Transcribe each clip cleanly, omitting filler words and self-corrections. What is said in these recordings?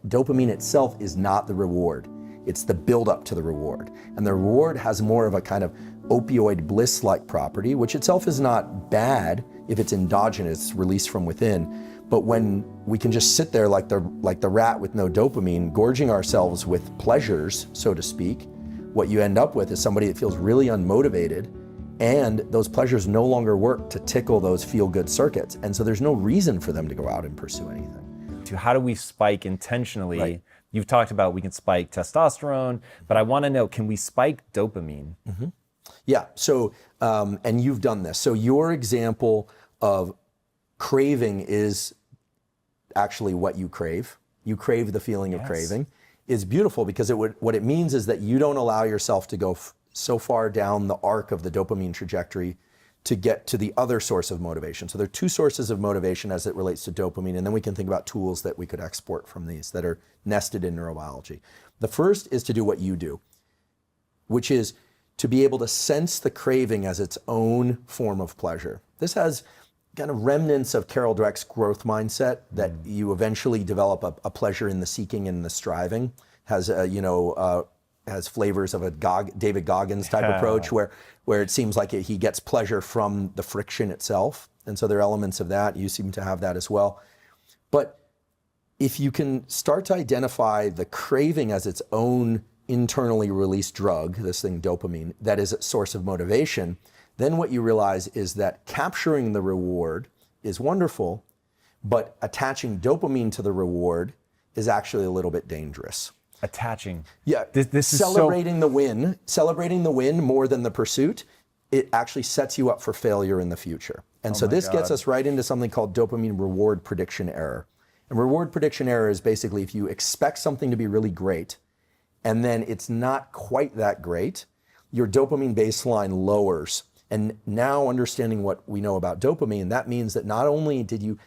dopamine itself is not the reward. It's the buildup to the reward. And the reward has more of a kind of opioid bliss-like property, which itself is not bad if it's endogenous, released from within. But when we can just sit there like the rat with no dopamine, gorging ourselves with pleasures, so to speak, what you end up with is somebody that feels really unmotivated, and those pleasures no longer work to tickle those feel-good circuits. And so there's no reason for them to go out and pursue anything. How do we spike intentionally? Right. You've talked about we can spike testosterone, but I want to know, can we spike dopamine? Mm-hmm. Yeah, so, and you've done this. So your example of craving is actually what you crave. You crave the feeling of craving. Is beautiful because what it means is that you don't allow yourself to go so far down the arc of the dopamine trajectory to get to the other source of motivation. So there are two sources of motivation as it relates to dopamine, and then we can think about tools that we could export from these that are nested in neurobiology. The first is to do what you do, which is to be able to sense the craving as its own form of pleasure. This has kind of remnants of Carol Dweck's growth mindset that you eventually develop a pleasure in the seeking and the striving. Has has flavors of a David Goggins type approach where it seems like he gets pleasure from the friction itself. And so there are elements of that. You seem to have that as well. But if you can start to identify the craving as its own internally released drug, this thing dopamine, that is a source of motivation, then what you realize is that capturing the reward is wonderful, but attaching dopamine to the reward is actually a little bit dangerous. Attaching. Yeah, this is celebrating the win more than the pursuit, it actually sets you up for failure in the future. And so this gets us right into something called dopamine reward prediction error. And reward prediction error is basically if you expect something to be really great, and then it's not quite that great, your dopamine baseline lowers. And now understanding what we know about dopamine, that means that not only did you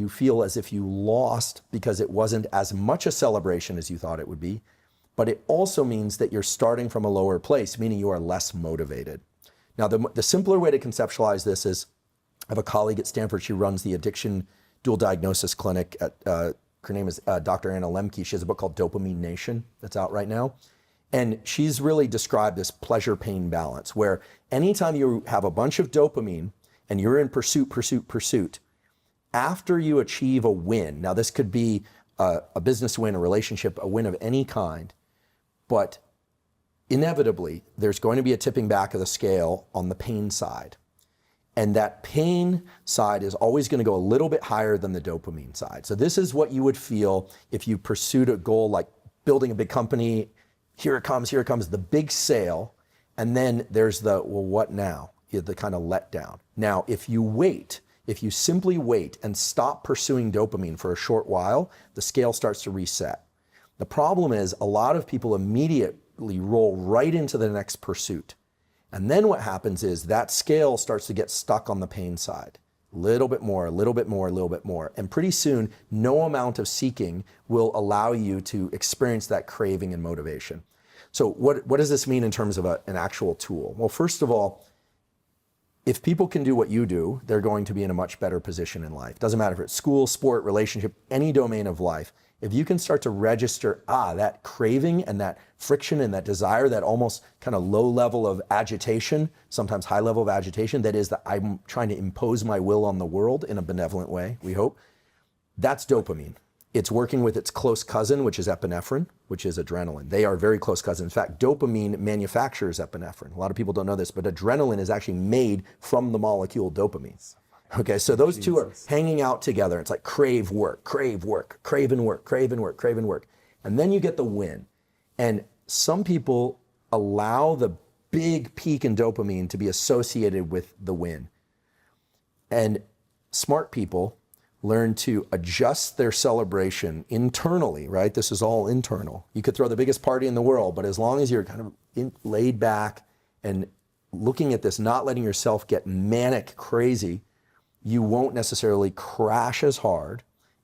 feel as if you lost because it wasn't as much a celebration as you thought it would be, but it also means that you're starting from a lower place, meaning you are less motivated. Now, the simpler way to conceptualize this is, I have a colleague at Stanford, she runs the addiction dual diagnosis clinic at, her name is Dr. Anna Lemke. She has a book called Dopamine Nation that's out right now. And she's really described this pleasure-pain balance, where anytime you have a bunch of dopamine and you're in pursuit, after you achieve a win, now this could be a business win, a relationship, a win of any kind, but inevitably there's going to be a tipping back of the scale on the pain side. And that pain side is always going to go a little bit higher than the dopamine side. So this is what you would feel if you pursued a goal like building a big company. Here it comes, the big sale. And then there's the, well, what now? The kind of letdown. Now, if you simply wait and stop pursuing dopamine for a short while, the scale starts to reset. The problem is a lot of people immediately roll right into the next pursuit. And then what happens is that scale starts to get stuck on the pain side. A little bit more, a little bit more, a little bit more. And pretty soon, no amount of seeking will allow you to experience that craving and motivation. So what does this mean in terms of an actual tool? Well, first of all, if people can do what you do, they're going to be in a much better position in life. Doesn't matter if it's school, sport, relationship, any domain of life. If you can start to register, that craving and that friction and that desire, that almost kind of low level of agitation, sometimes high level of agitation, that is that I'm trying to impose my will on the world in a benevolent way, we hope, that's dopamine. It's working with its close cousin, which is epinephrine, which is adrenaline. They are very close cousins. In fact, dopamine manufactures epinephrine. A lot of people don't know this, but adrenaline is actually made from the molecule dopamine. Okay, so those two are hanging out together. It's like crave work, crave work, crave and work, crave and work, crave and work. And then you get the win. And some people allow the big peak in dopamine to be associated with the win. And smart people learn to adjust their celebration internally, right? This is all internal. You could throw the biggest party in the world, but as long as you're kind of laid back and looking at this, not letting yourself get manic crazy, you won't necessarily crash as hard,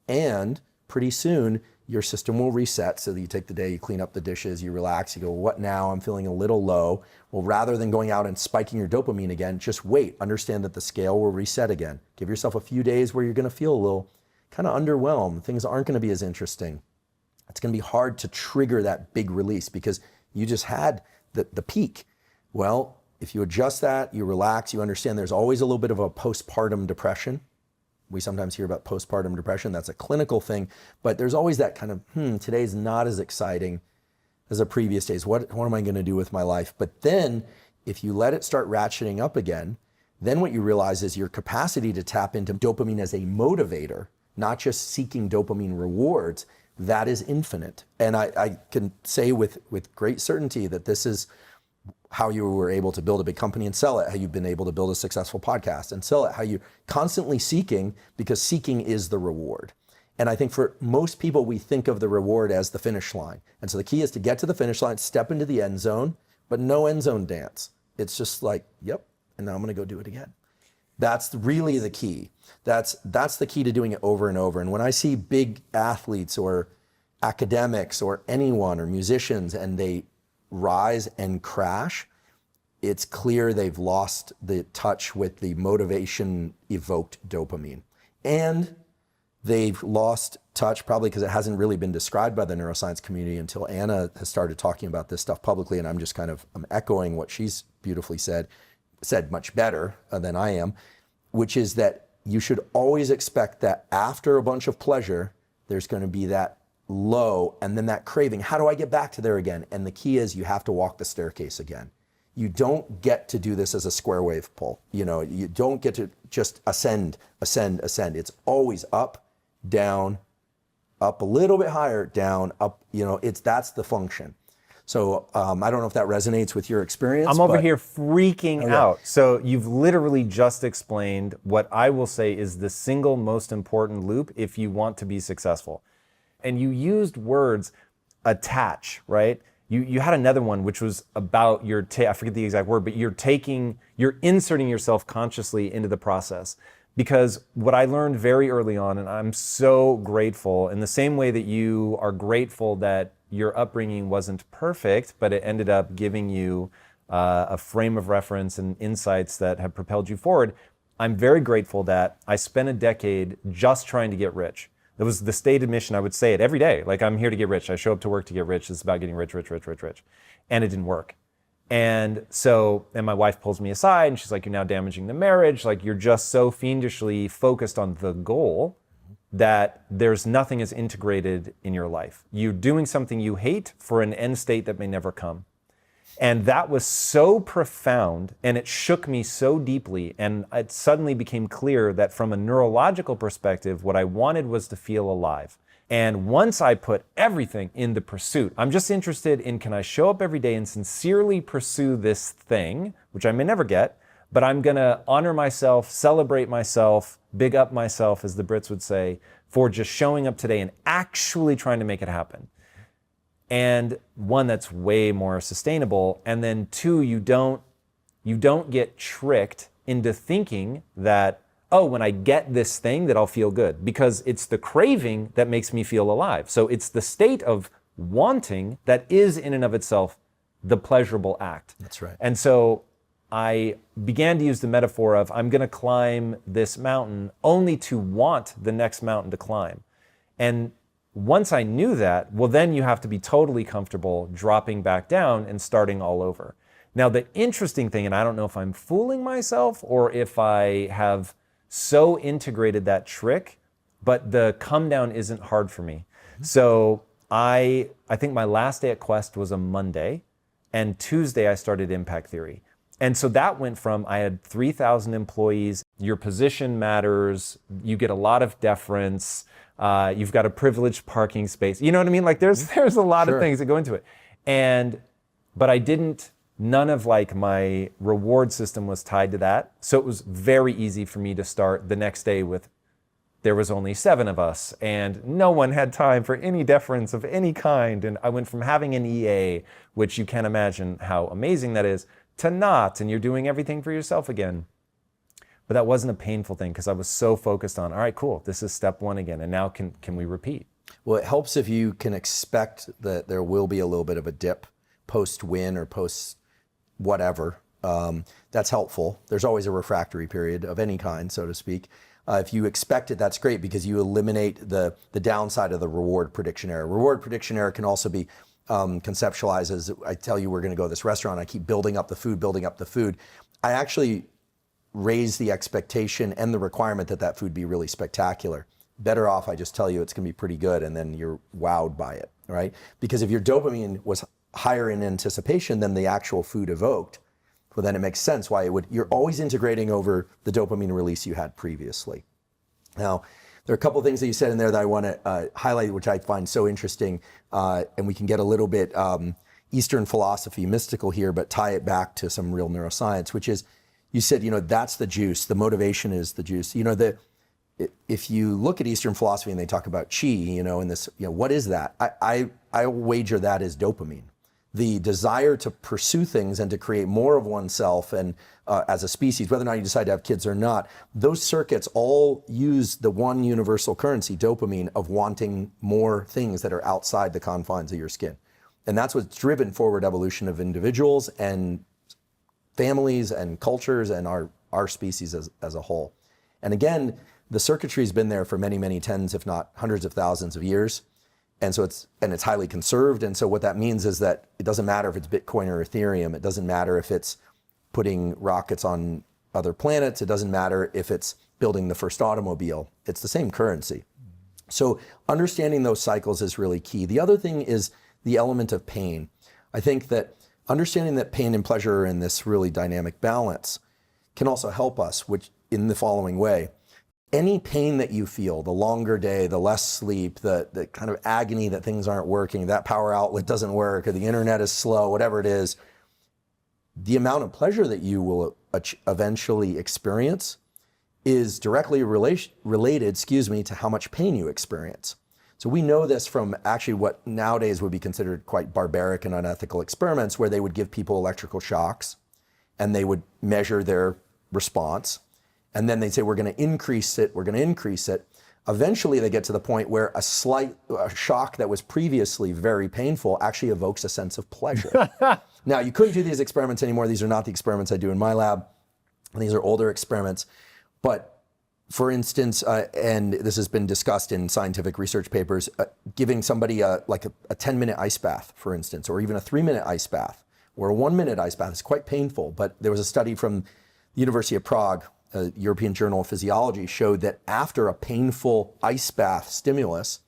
and pretty soon your system will reset so that you take the day, you clean up the dishes, you relax, you go, what now? I'm feeling a little low. Well, rather than going out and spiking your dopamine again, just wait. Understand that the scale will reset again. Give yourself a few days where you're gonna feel a little kind of underwhelmed. Things aren't gonna be as interesting. it's going to be hard to trigger that big release because you just had the peak. Well, if you adjust that, you relax, you understand there's always a little bit of a postpartum depression. We sometimes hear about postpartum depression. That's a clinical thing, but there's always that kind of, today's not as exciting as the previous days. What am I going to do with my life? But then if you let it start ratcheting up again, then what you realize is your capacity to tap into dopamine as a motivator, not just seeking dopamine rewards, that is infinite. And I can say with great certainty that this is how you were able to build a big company and sell it, how you've been able to build a successful podcast and sell it, how you're constantly seeking, because seeking is the reward. And I think for most people, we think of the reward as the finish line. And so the key is to get to the finish line, step into the end zone, but no end zone dance. It's just like, yep, and now I'm gonna go do it again. That's really the key. That's the key to doing it over and over. And when I see big athletes or academics or anyone or musicians and they rise and crash, it's clear they've lost the touch with the motivation evoked dopamine. And they've lost touch probably because it hasn't really been described by the neuroscience community until Anna has started talking about this stuff publicly. And I'm just I'm echoing what she's beautifully said much better than I am, which is that you should always expect that after a bunch of pleasure, there's going to be that low and then that craving. How do I get back to there again? And the key is you have to walk the staircase again. You don't get to do this as a square wave pull. You don't get to just ascend. It's always up, down, up a little bit higher, down, up. That's the function. So I don't know if that resonates with your experience. I'm over here freaking out. So you've literally just explained what I will say is the single most important loop if you want to be successful. And you used words, attach, right? You had another one which was about I forget the exact word, but you're inserting yourself consciously into the process. Because what I learned very early on, and I'm so grateful, in the same way that you are grateful that your upbringing wasn't perfect, but it ended up giving you a frame of reference and insights that have propelled you forward, I'm very grateful that I spent a decade just trying to get rich. It was the stated mission. I would say it every day. Like, I'm here to get rich. I show up to work to get rich. It's about getting rich. And it didn't work. And my wife pulls me aside and she's like, you're now damaging the marriage. Like, you're just so fiendishly focused on the goal that there's nothing as integrated in your life. You're doing something you hate for an end state that may never come. And that was so profound, and it shook me so deeply, and it suddenly became clear that from a neurological perspective, what I wanted was to feel alive. And once I put everything in the pursuit, I'm just interested in, can I show up every day and sincerely pursue this thing, which I may never get, but I'm gonna honor myself, celebrate myself, big up myself, as the Brits would say, for just showing up today and actually trying to make it happen. And one, that's way more sustainable. And then two, you don't get tricked into thinking that, oh, when I get this thing that I'll feel good, because it's the craving that makes me feel alive. So it's the state of wanting that is in and of itself the pleasurable act. That's right. And so I began to use the metaphor of, I'm going to climb this mountain only to want the next mountain to climb. And once I knew that, well, then you have to be totally comfortable dropping back down and starting all over. Now, the interesting thing, and I don't know if I'm fooling myself or if I have so integrated that trick, but the come down isn't hard for me. So I think my last day at Quest was a Monday, and Tuesday I started Impact Theory. And so that went from, I had 3,000 employees, your position matters, you get a lot of deference, you've got a privileged parking space. You know what I mean? Like, there's a lot of things that go into it. But none of like my reward system was tied to that. So it was very easy for me to start the next day with, there was only 7 of us and no one had time for any deference of any kind. And I went from having an EA, which you can't imagine how amazing that is, to not, and you're doing everything for yourself again. But that wasn't a painful thing because I was so focused on, all right, cool, this is step 1 again. And now can we repeat? Well, it helps if you can expect that there will be a little bit of a dip post-win or post-whatever. That's helpful. There's always a refractory period of any kind, so to speak. If you expect it, that's great because you eliminate the downside of the reward prediction error. Reward prediction error can also be conceptualized as, I tell you we're going to go to this restaurant, I keep building up the food. I actually raise the expectation and the requirement that that food be really spectacular. Better off I just tell you it's going to be pretty good and then you're wowed by it, right? Because if your dopamine was higher in anticipation than the actual food evoked, well then it makes sense why you're always integrating over the dopamine release you had previously. Now, there are a couple of things that you said in there that I want to highlight, which I find so interesting, and we can get a little bit Eastern philosophy, mystical here, but tie it back to some real neuroscience, which is, you said, that's the juice, the motivation is the juice. If you look at Eastern philosophy and they talk about qi, and this, what is that? I wager that is dopamine. The desire to pursue things and to create more of oneself and as a species, whether or not you decide to have kids or not, those circuits all use the one universal currency, dopamine, of wanting more things that are outside the confines of your skin. And that's what's driven forward evolution of individuals and families and cultures and our species as a whole. And again, the circuitry's been there for many, many tens, if not hundreds of thousands of years. And so it's highly conserved. And so what that means is that it doesn't matter if it's Bitcoin or Ethereum. It doesn't matter if it's putting rockets on other planets. It doesn't matter if it's building the first automobile. It's the same currency. So understanding those cycles is really key. The other thing is the element of pain. I think that understanding that pain and pleasure are in this really dynamic balance can also help us, which in the following way. Any pain that you feel, the longer day, the less sleep, the kind of agony that things aren't working, that power outlet doesn't work, or the internet is slow, whatever it is, the amount of pleasure that you will eventually experience is directly related, to how much pain you experience. So we know this from actually what nowadays would be considered quite barbaric and unethical experiments where they would give people electrical shocks and they would measure their response. And then they'd say, we're going to increase it. Eventually they get to the point where a shock that was previously very painful actually evokes a sense of pleasure. Now, you couldn't do these experiments anymore. These are not the experiments I do in my lab. These are older experiments. But for instance, and this has been discussed in scientific research papers, giving somebody like a 10-minute ice bath, for instance, or even a 3-minute ice bath, or a 1-minute ice bath is quite painful. But there was a study from the University of Prague, European Journal of Physiology, showed that after a painful ice bath stimulus,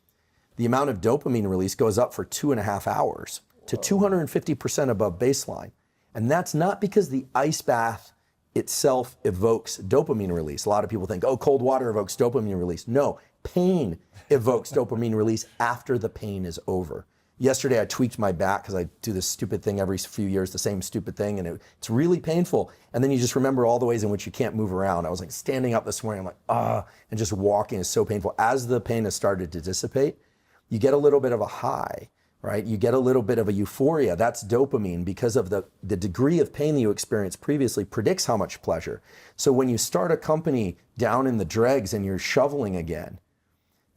the amount of dopamine release goes up for 2.5 hours to 250% above baseline. And that's not because the ice bath itself evokes dopamine release. A lot of people think, oh, cold water evokes dopamine release. No, pain evokes dopamine release after the pain is over. Yesterday, I tweaked my back because I do this stupid thing every few years, the same stupid thing, and it's really painful. And then you just remember all the ways in which you can't move around. I was like standing up this morning, I'm like, and just walking is so painful. As the pain has started to dissipate, you get a little bit of a high, right? You get a little bit of a euphoria. That's dopamine because of the degree of pain that you experienced previously predicts how much pleasure. So when you start a company down in the dregs and you're shoveling again,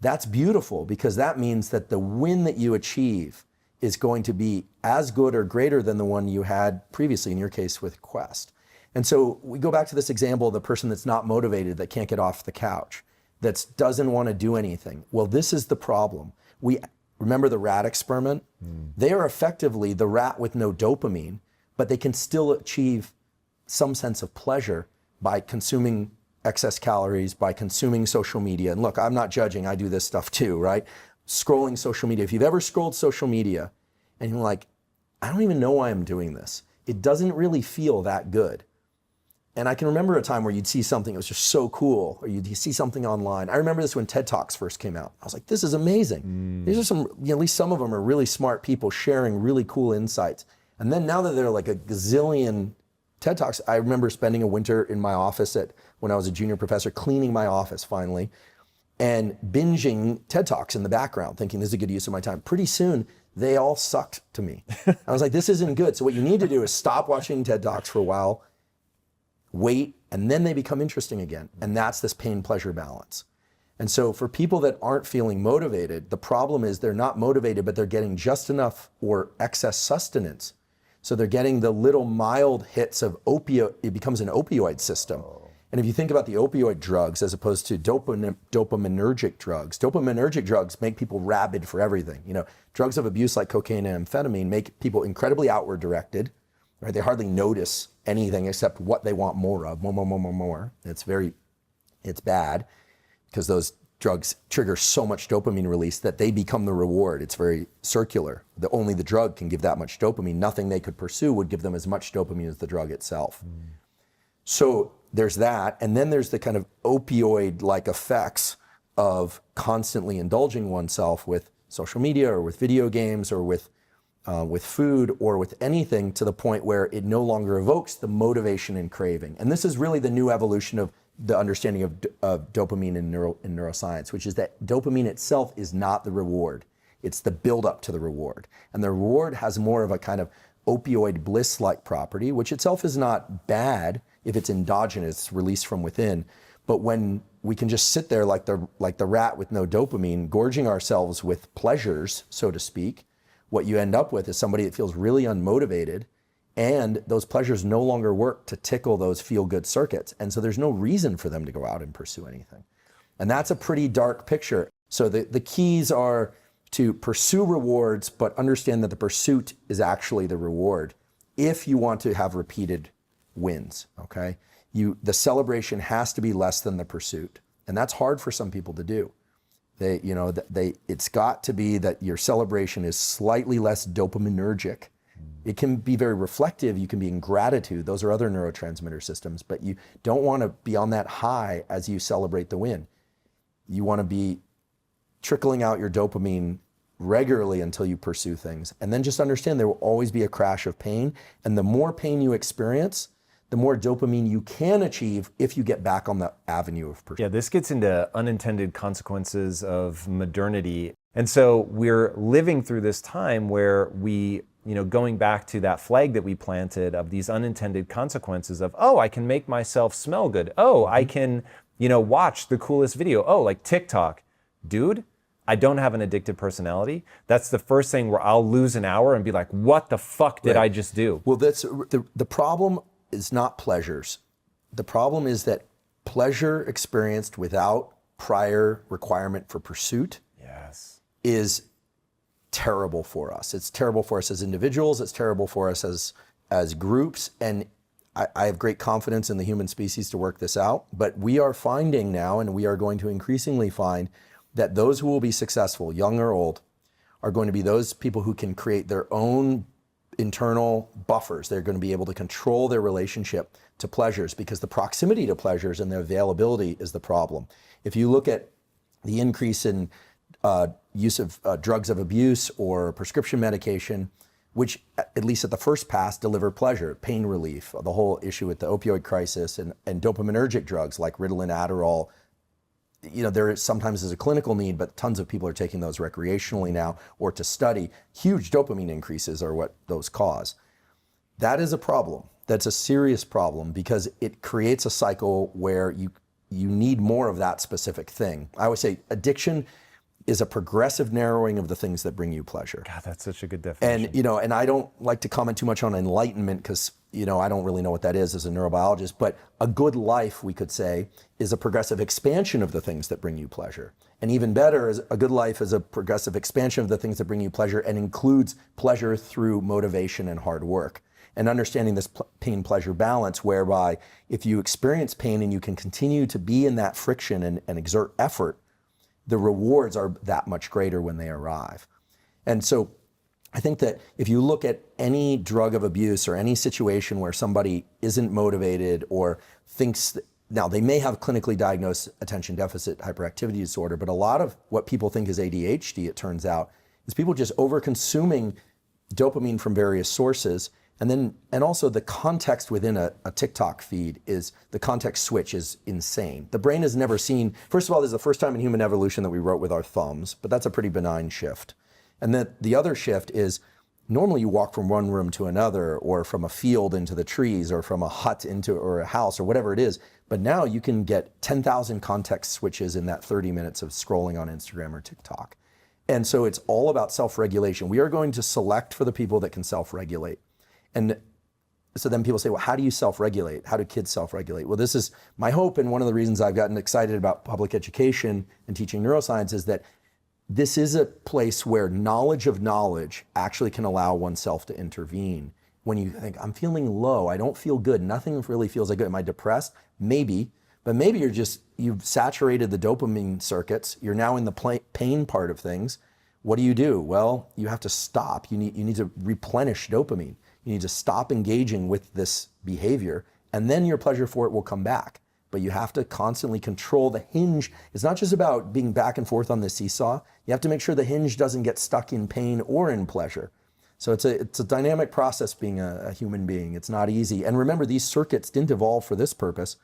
that's beautiful because that means that the win that you achieve is going to be as good or greater than the one you had previously, in your case with Quest. And so we go back to this example of the person that's not motivated, that can't get off the couch, that doesn't want to do anything. Well, this is the problem. Remember the rat experiment? They are effectively the rat with no dopamine, but they can still achieve some sense of pleasure by consuming excess calories, by consuming social media. And look, I'm not judging, I do this stuff too, right? Scrolling social media. If you've ever scrolled social media and you're like, I don't even know why I'm doing this. It doesn't really feel that good. And I can remember a time where you'd see something that was just so cool, or you'd see something online. I remember this when TED Talks first came out. I was like, this is amazing. These are some, at least some of them are really smart people sharing really cool insights. And then now that there are like a gazillion TED Talks, I remember spending a winter in my office when I was a junior professor, cleaning my office finally, and binging TED Talks in the background, thinking this is a good use of my time. Pretty soon, they all sucked to me. I was like, this isn't good. So what you need to do is stop watching TED Talks for a while, wait, and then they become interesting again. And that's this pain-pleasure balance. And so for people that aren't feeling motivated, the problem is they're not motivated, but they're getting just enough or excess sustenance. So they're getting the little mild hits of opioid, it becomes an opioid system. And if you think about the opioid drugs as opposed to dopaminergic drugs make people rabid for everything. You know, drugs of abuse like cocaine and amphetamine make people incredibly outward directed, right? They hardly notice anything except what they want more of, more. It's bad because those drugs trigger so much dopamine release that they become the reward. It's very circular. Only the drug can give that much dopamine. Nothing they could pursue would give them as much dopamine as the drug itself. So there's that. And then there's the kind of opioid-like effects of constantly indulging oneself with social media or with video games or with food or with anything to the point where it no longer evokes the motivation and craving. And this is really the new evolution of the understanding of dopamine in neuroscience, which is that dopamine itself is not the reward. It's the buildup to the reward. And the reward has more of a kind of opioid bliss-like property, which itself is not bad if it's endogenous, released from within. But when we can just sit there like the rat with no dopamine, gorging ourselves with pleasures, so to speak, what you end up with is somebody that feels really unmotivated, and those pleasures no longer work to tickle those feel-good circuits. And so there's no reason for them to go out and pursue anything. And that's a pretty dark picture. So the keys are to pursue rewards, but understand that the pursuit is actually the reward if you want to have repeated wins, okay? The celebration has to be less than the pursuit. And that's hard for some people to do. It's got to be that your celebration is slightly less dopaminergic. It can be very reflective. You can be in gratitude. Those are other neurotransmitter systems, but you don't want to be on that high as you celebrate the win. You want to be trickling out your dopamine regularly until you pursue things. And then just understand there will always be a crash of pain. And the more pain you experience, the more dopamine you can achieve if you get back on the avenue of pursuit. Yeah, this gets into unintended consequences of modernity. And so we're living through this time where we, going back to that flag that we planted of these unintended consequences of, oh, I can make myself smell good. Oh, I can, watch the coolest video. Oh, like TikTok. Dude, I don't have an addictive personality. That's the first thing where I'll lose an hour and be like, what the fuck did I just do? Well, that's the problem is not pleasures. The problem is that pleasure experienced without prior requirement for pursuit is terrible for us. It's terrible for us as individuals. It's terrible for us as groups. And I have great confidence in the human species to work this out. But we are finding now, and we are going to increasingly find, that those who will be successful, young or old, are going to be those people who can create their own internal buffers. They're going to be able to control their relationship to pleasures, because the proximity to pleasures and their availability is the problem. If you look at the increase in use of drugs of abuse or prescription medication, which at least at the first pass deliver pleasure, pain relief, the whole issue with the opioid crisis, and dopaminergic drugs like Ritalin, Adderall, there is sometimes is a clinical need, but tons of people are taking those recreationally now or to study. Huge dopamine increases are what those cause. That is a problem. That's a serious problem, because it creates a cycle where you need more of that specific thing. I always say addiction is a progressive narrowing of the things that bring you pleasure. God, that's such a good definition. And, and I don't like to comment too much on enlightenment because, I don't really know what that is as a neurobiologist, but a good life, we could say, is a progressive expansion of the things that bring you pleasure. And even better, is a good life is a progressive expansion of the things that bring you pleasure and includes pleasure through motivation and hard work. And understanding this pain-pleasure balance, whereby if you experience pain and you can continue to be in that friction and exert effort, the rewards are that much greater when they arrive. And so I think that if you look at any drug of abuse or any situation where somebody isn't motivated or thinks that, now they may have clinically diagnosed attention deficit hyperactivity disorder, but a lot of what people think is ADHD, it turns out, is people just over-consuming dopamine from various sources. And also the context within a TikTok feed is, the context switch is insane. The brain has never seen, first of all, this is the first time in human evolution that we wrote with our thumbs, but that's a pretty benign shift. And then the other shift is, normally you walk from one room to another, or from a field into the trees, or from a hut or a house, or whatever it is. But now you can get 10,000 context switches in that 30 minutes of scrolling on Instagram or TikTok. And so it's all about self-regulation. We are going to select for the people that can self-regulate. And so then people say, well, how do you self-regulate? How do kids self-regulate? Well, this is my hope, and one of the reasons I've gotten excited about public education and teaching neuroscience is that this is a place where knowledge of knowledge actually can allow oneself to intervene. When you think, I'm feeling low, I don't feel good, nothing really feels like good. Am I depressed? Maybe, but maybe you've saturated the dopamine circuits. You're now in the pain part of things. What do? Well, you have to stop. You need to replenish dopamine. You need to stop engaging with this behavior, and then your pleasure for it will come back. But you have to constantly control the hinge. It's not just about being back and forth on the seesaw. You have to make sure the hinge doesn't get stuck in pain or in pleasure. So it's a dynamic process being a human being. It's not easy. And remember, these circuits didn't evolve for this purpose.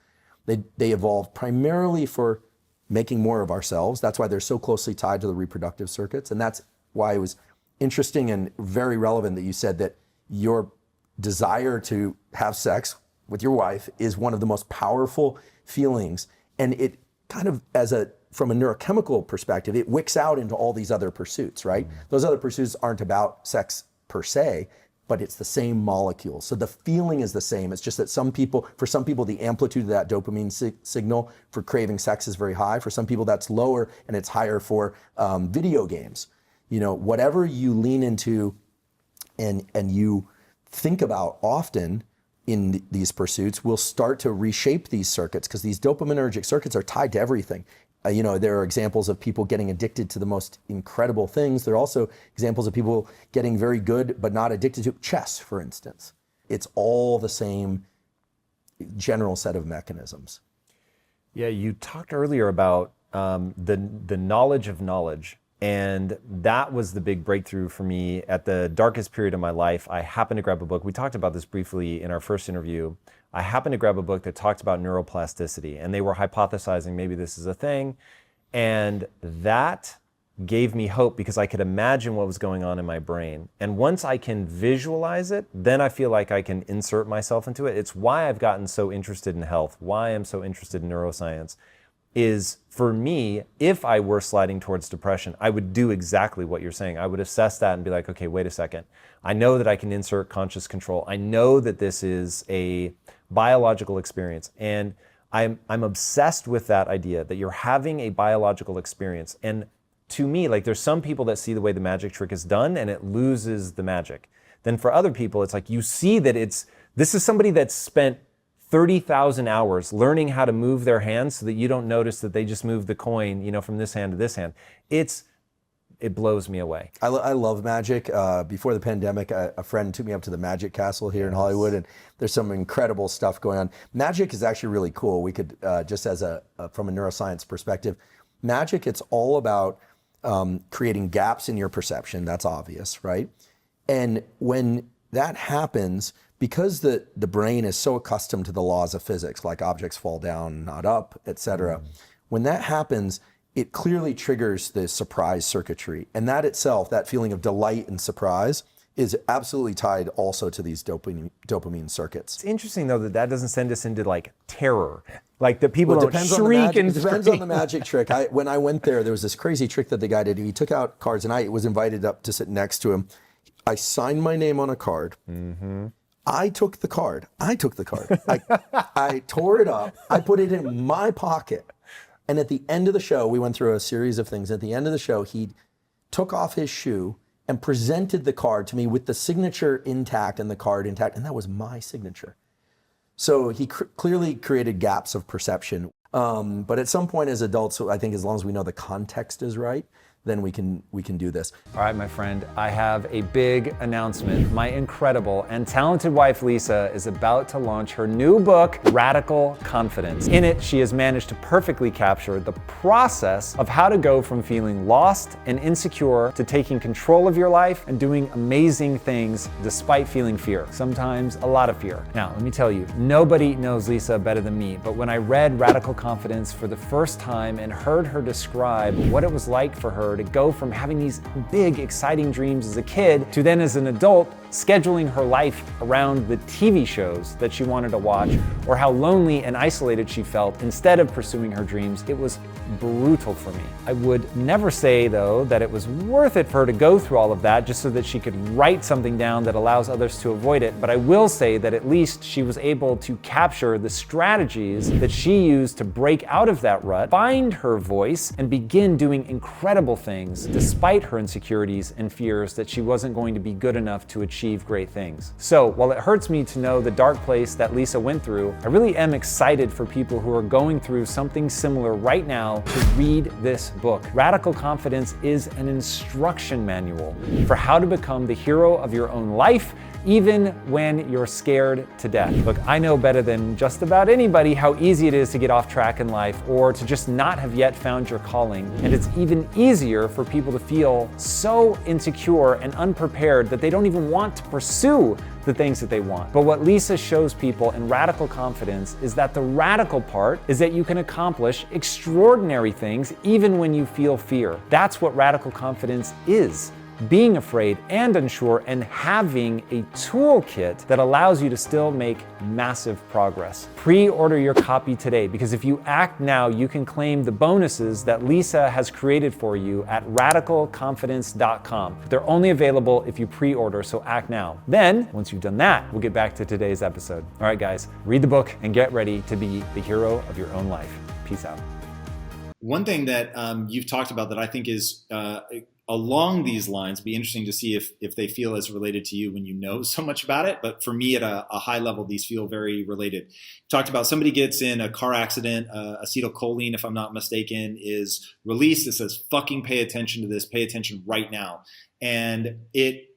They evolved primarily for making more of ourselves. That's why they're so closely tied to the reproductive circuits. And that's why it was interesting and very relevant that you said that your desire to have sex with your wife is one of the most powerful feelings. And it kind of, from a neurochemical perspective, it wicks out into all these other pursuits, right? Those other pursuits aren't about sex per se, but it's the same molecule. So the feeling is the same. It's just that for some people, the amplitude of that dopamine signal for craving sex is very high. For some people, that's lower, and it's higher for video games. Whatever you lean into and you think about often in these pursuits will start to reshape these circuits, because these dopaminergic circuits are tied to everything. There are examples of people getting addicted to the most incredible things. There are also examples of people getting very good but not addicted to chess, for instance. It's all the same general set of mechanisms. Yeah, you talked earlier about the knowledge of knowledge. And that was the big breakthrough for me at the darkest period of my life. I happened to grab a book. We talked about this briefly in our first interview. I happened to grab a book that talked about neuroplasticity, and they were hypothesizing maybe this is a thing. And that gave me hope, because I could imagine what was going on in my brain. And once I can visualize it, then I feel like I can insert myself into it. It's why I've gotten so interested in health, why I'm so interested in neuroscience. Is, for me, if I were sliding towards depression, I would do exactly what you're saying. I would assess that and be like, okay, wait a second. I know that I can insert conscious control. I know that this is a biological experience. And I'm obsessed with that idea that you're having a biological experience. And to me, there's some people that see the way the magic trick is done and it loses the magic. Then for other people, it's like you see that this is somebody that's spent 30,000 hours learning how to move their hands so that you don't notice that they just moved the coin, from this hand to this hand. It blows me away. I love magic. Before the pandemic, a friend took me up to the Magic Castle here in Hollywood, and there's some incredible stuff going on. Magic is actually really cool. We could, just as from a neuroscience perspective, magic, it's all about creating gaps in your perception. That's obvious, right? And when that happens, because the brain is so accustomed to the laws of physics, like objects fall down, not up, et cetera, when that happens, it clearly triggers the surprise circuitry. And that itself, that feeling of delight and surprise, is absolutely tied also to these dopamine circuits. It's interesting, though, that doesn't send us into terror. That people don't shriek and It depends on the magic trick. When I went there was this crazy trick that the guy did. He took out cards, and I was invited up to sit next to him. I signed my name on a card. Mm-hmm. I took the card. I tore it up. I put it in my pocket. And at the end of the show, we went through a series of things. At the end of the show, he took off his shoe and presented the card to me with the signature intact and the card intact. And that was my signature. So he clearly created gaps of perception. But at some point as adults, I think as long as we know the context is right, then we can do this. All right, my friend, I have a big announcement. My incredible and talented wife, Lisa, is about to launch her new book, Radical Confidence. In it, she has managed to perfectly capture the process of how to go from feeling lost and insecure to taking control of your life and doing amazing things despite feeling fear, sometimes a lot of fear. Now, let me tell you, nobody knows Lisa better than me, but when I read Radical Confidence for the first time and heard her describe what it was like for her to go from having these big, exciting dreams as a kid to then as an adult scheduling her life around the TV shows that she wanted to watch, or how lonely and isolated she felt instead of pursuing her dreams, it was brutal for me. I would never say, though, that it was worth it for her to go through all of that just so that she could write something down that allows others to avoid it, but I will say that at least she was able to capture the strategies that she used to break out of that rut, find her voice, and begin doing incredible things despite her insecurities and fears that she wasn't going to be good enough to achieve great things. So while it hurts me to know the dark place that Lisa went through, I really am excited for people who are going through something similar right now to read this book. Radical Confidence is an instruction manual for how to become the hero of your own life, even when you're scared to death. Look, I know better than just about anybody how easy it is to get off track in life or to just not have yet found your calling. And it's even easier for people to feel so insecure and unprepared that they don't even want to pursue the things that they want. But what Lisa shows people in Radical Confidence is that the radical part is that you can accomplish extraordinary things even when you feel fear. That's what Radical Confidence is. Being afraid and unsure and having a toolkit that allows you to still make massive progress. Pre-order your copy today, because if you act now, you can claim the bonuses that Lisa has created for you at radicalconfidence.com. They're only available if you pre-order, so act now. Then, once you've done that, we'll get back to today's episode. All right, guys, read the book and get ready to be the hero of your own life. Peace out. One thing that you've talked about that I think is along these lines, be interesting to see if they feel as related to you when you know so much about it. But for me, at a high level, these feel very related. Talked about somebody gets in a car accident, acetylcholine, if I'm not mistaken, is released. It says, fucking pay attention to this, pay attention right now. And it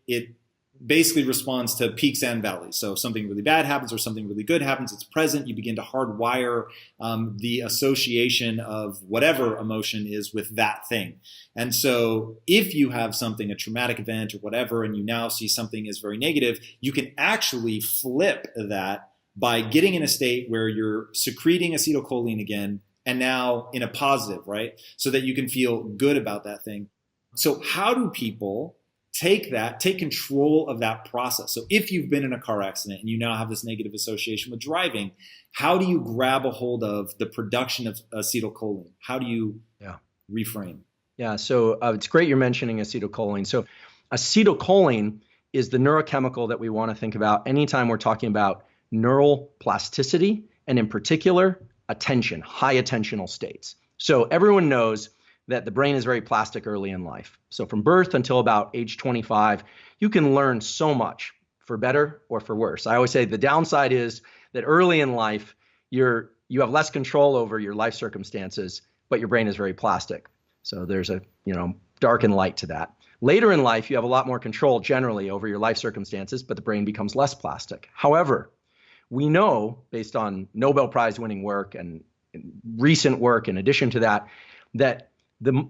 basically responds to peaks and valleys. So if something really bad happens or something really good happens, it's present. You begin to hardwire the association of whatever emotion is with that thing. And so if you have something, a traumatic event or whatever, and you now see something as very negative, you can actually flip that by getting in a state where you're secreting acetylcholine again, and now in a positive, right? So that you can feel good about that thing. So how do people take control of that process? So if you've been in a car accident and you now have this negative association with driving, how do you grab a hold of the production of acetylcholine? How do you reframe? Yeah, so it's great you're mentioning acetylcholine. So acetylcholine is the neurochemical that we want to think about anytime we're talking about neural plasticity, and in particular, attention, high attentional states. So everyone knows that the brain is very plastic early in life. So from birth until about age 25, you can learn so much, for better or for worse. I always say the downside is that early in life, you have less control over your life circumstances, but your brain is very plastic. So there's a dark and light to that. Later in life, you have a lot more control generally over your life circumstances, but the brain becomes less plastic. However, we know, based on Nobel Prize winning work and recent work in addition to that, that the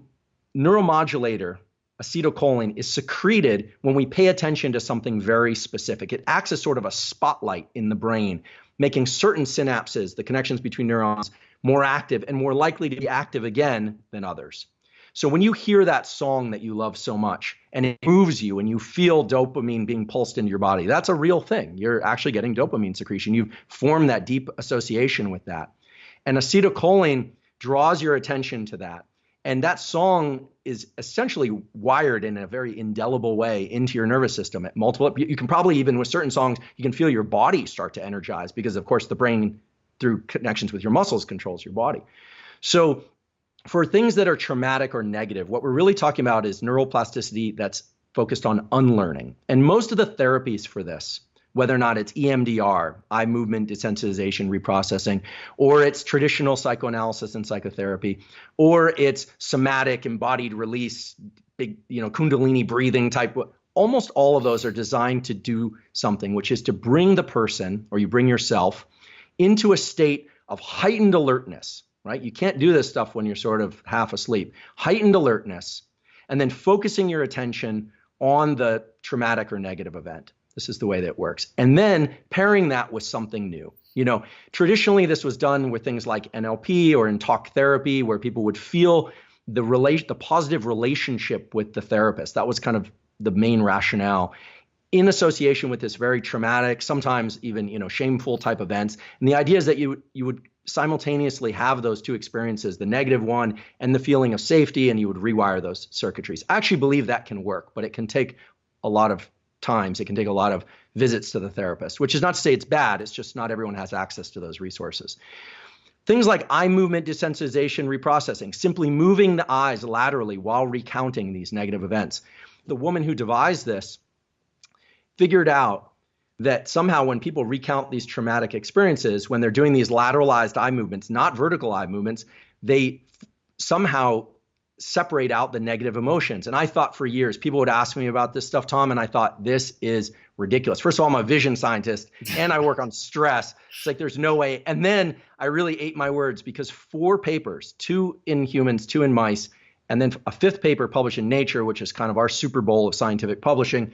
neuromodulator acetylcholine is secreted when we pay attention to something very specific. It acts as sort of a spotlight in the brain, making certain synapses, the connections between neurons, more active and more likely to be active again than others. So when you hear that song that you love so much and it moves you and you feel dopamine being pulsed into your body, that's a real thing. You're actually getting dopamine secretion. You've formed that deep association with that. And acetylcholine draws your attention to that. And that song is essentially wired in a very indelible way into your nervous system at multiple. You can probably, even with certain songs, you can feel your body start to energize because, of course, the brain, through connections with your muscles, controls your body. So for things that are traumatic or negative, what we're really talking about is neuroplasticity that's focused on unlearning. And most of the therapies for this, whether or not it's EMDR, eye movement desensitization reprocessing, or it's traditional psychoanalysis and psychotherapy, or it's somatic embodied release, big, Kundalini breathing type, almost all of those are designed to do something, which is to bring the person, or you bring yourself, into a state of heightened alertness, right? You can't do this stuff when you're sort of half asleep. Heightened alertness, and then focusing your attention on the traumatic or negative event. This is the way that it works. And then pairing that with something new. Traditionally this was done with things like NLP or in talk therapy, where people would feel the positive relationship with the therapist. That was kind of the main rationale. in association with this very traumatic, sometimes even, shameful type events. And the idea is that you would simultaneously have those two experiences, the negative one and the feeling of safety, and you would rewire those circuitries. I actually believe that can work, but it can take a lot of times. It can take a lot of visits to the therapist, which is not to say it's bad. It's just not everyone has access to those resources. Things like eye movement desensitization reprocessing, simply moving the eyes laterally while recounting these negative events. The woman who devised this figured out that somehow when people recount these traumatic experiences, when they're doing these lateralized eye movements, not vertical eye movements, they somehow separate out the negative emotions. And I thought for years, people would ask me about this stuff, Tom, and I thought, this is ridiculous. First of all, I'm a vision scientist and I work on stress. It's like, there's no way. And then I really ate my words, because 4 papers, 2 in humans, 2 in mice, and then a 5th paper published in Nature, which is kind of our Super Bowl of scientific publishing,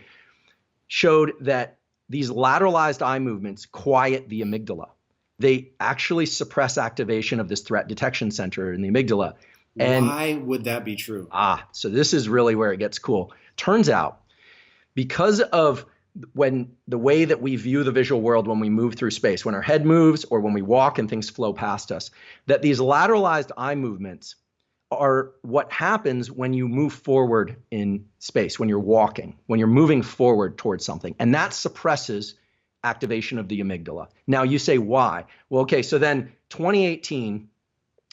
showed that these lateralized eye movements quiet the amygdala. They actually suppress activation of this threat detection center in the amygdala. And why would that be true? So this is really where it gets cool. Turns out, because of when the way that we view the visual world when we move through space, when our head moves or when we walk and things flow past us, that these lateralized eye movements are what happens when you move forward in space, when you're walking, when you're moving forward towards something. And that suppresses activation of the amygdala. Now you say, why? Well, okay, so then 2018,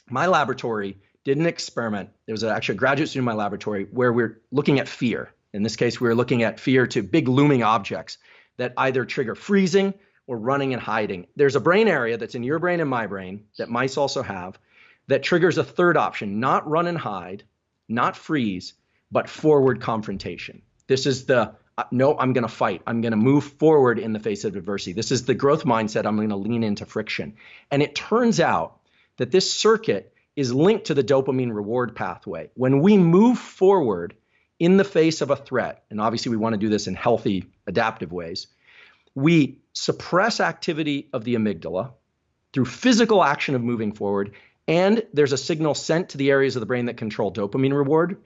my laboratory did an experiment. There was actually a graduate student in my laboratory where we're looking at fear. In this case, we were looking at fear to big looming objects that either trigger freezing or running and hiding. There's a brain area that's in your brain and my brain that mice also have that triggers a third option, not run and hide, not freeze, but forward confrontation. This is the, no, I'm going to fight. I'm going to move forward in the face of adversity. This is the growth mindset. I'm going to lean into friction. And it turns out that this circuit is linked to the dopamine reward pathway. When we move forward in the face of a threat, and obviously we want to do this in healthy, adaptive ways, we suppress activity of the amygdala through physical action of moving forward, and there's a signal sent to the areas of the brain that control dopamine reward.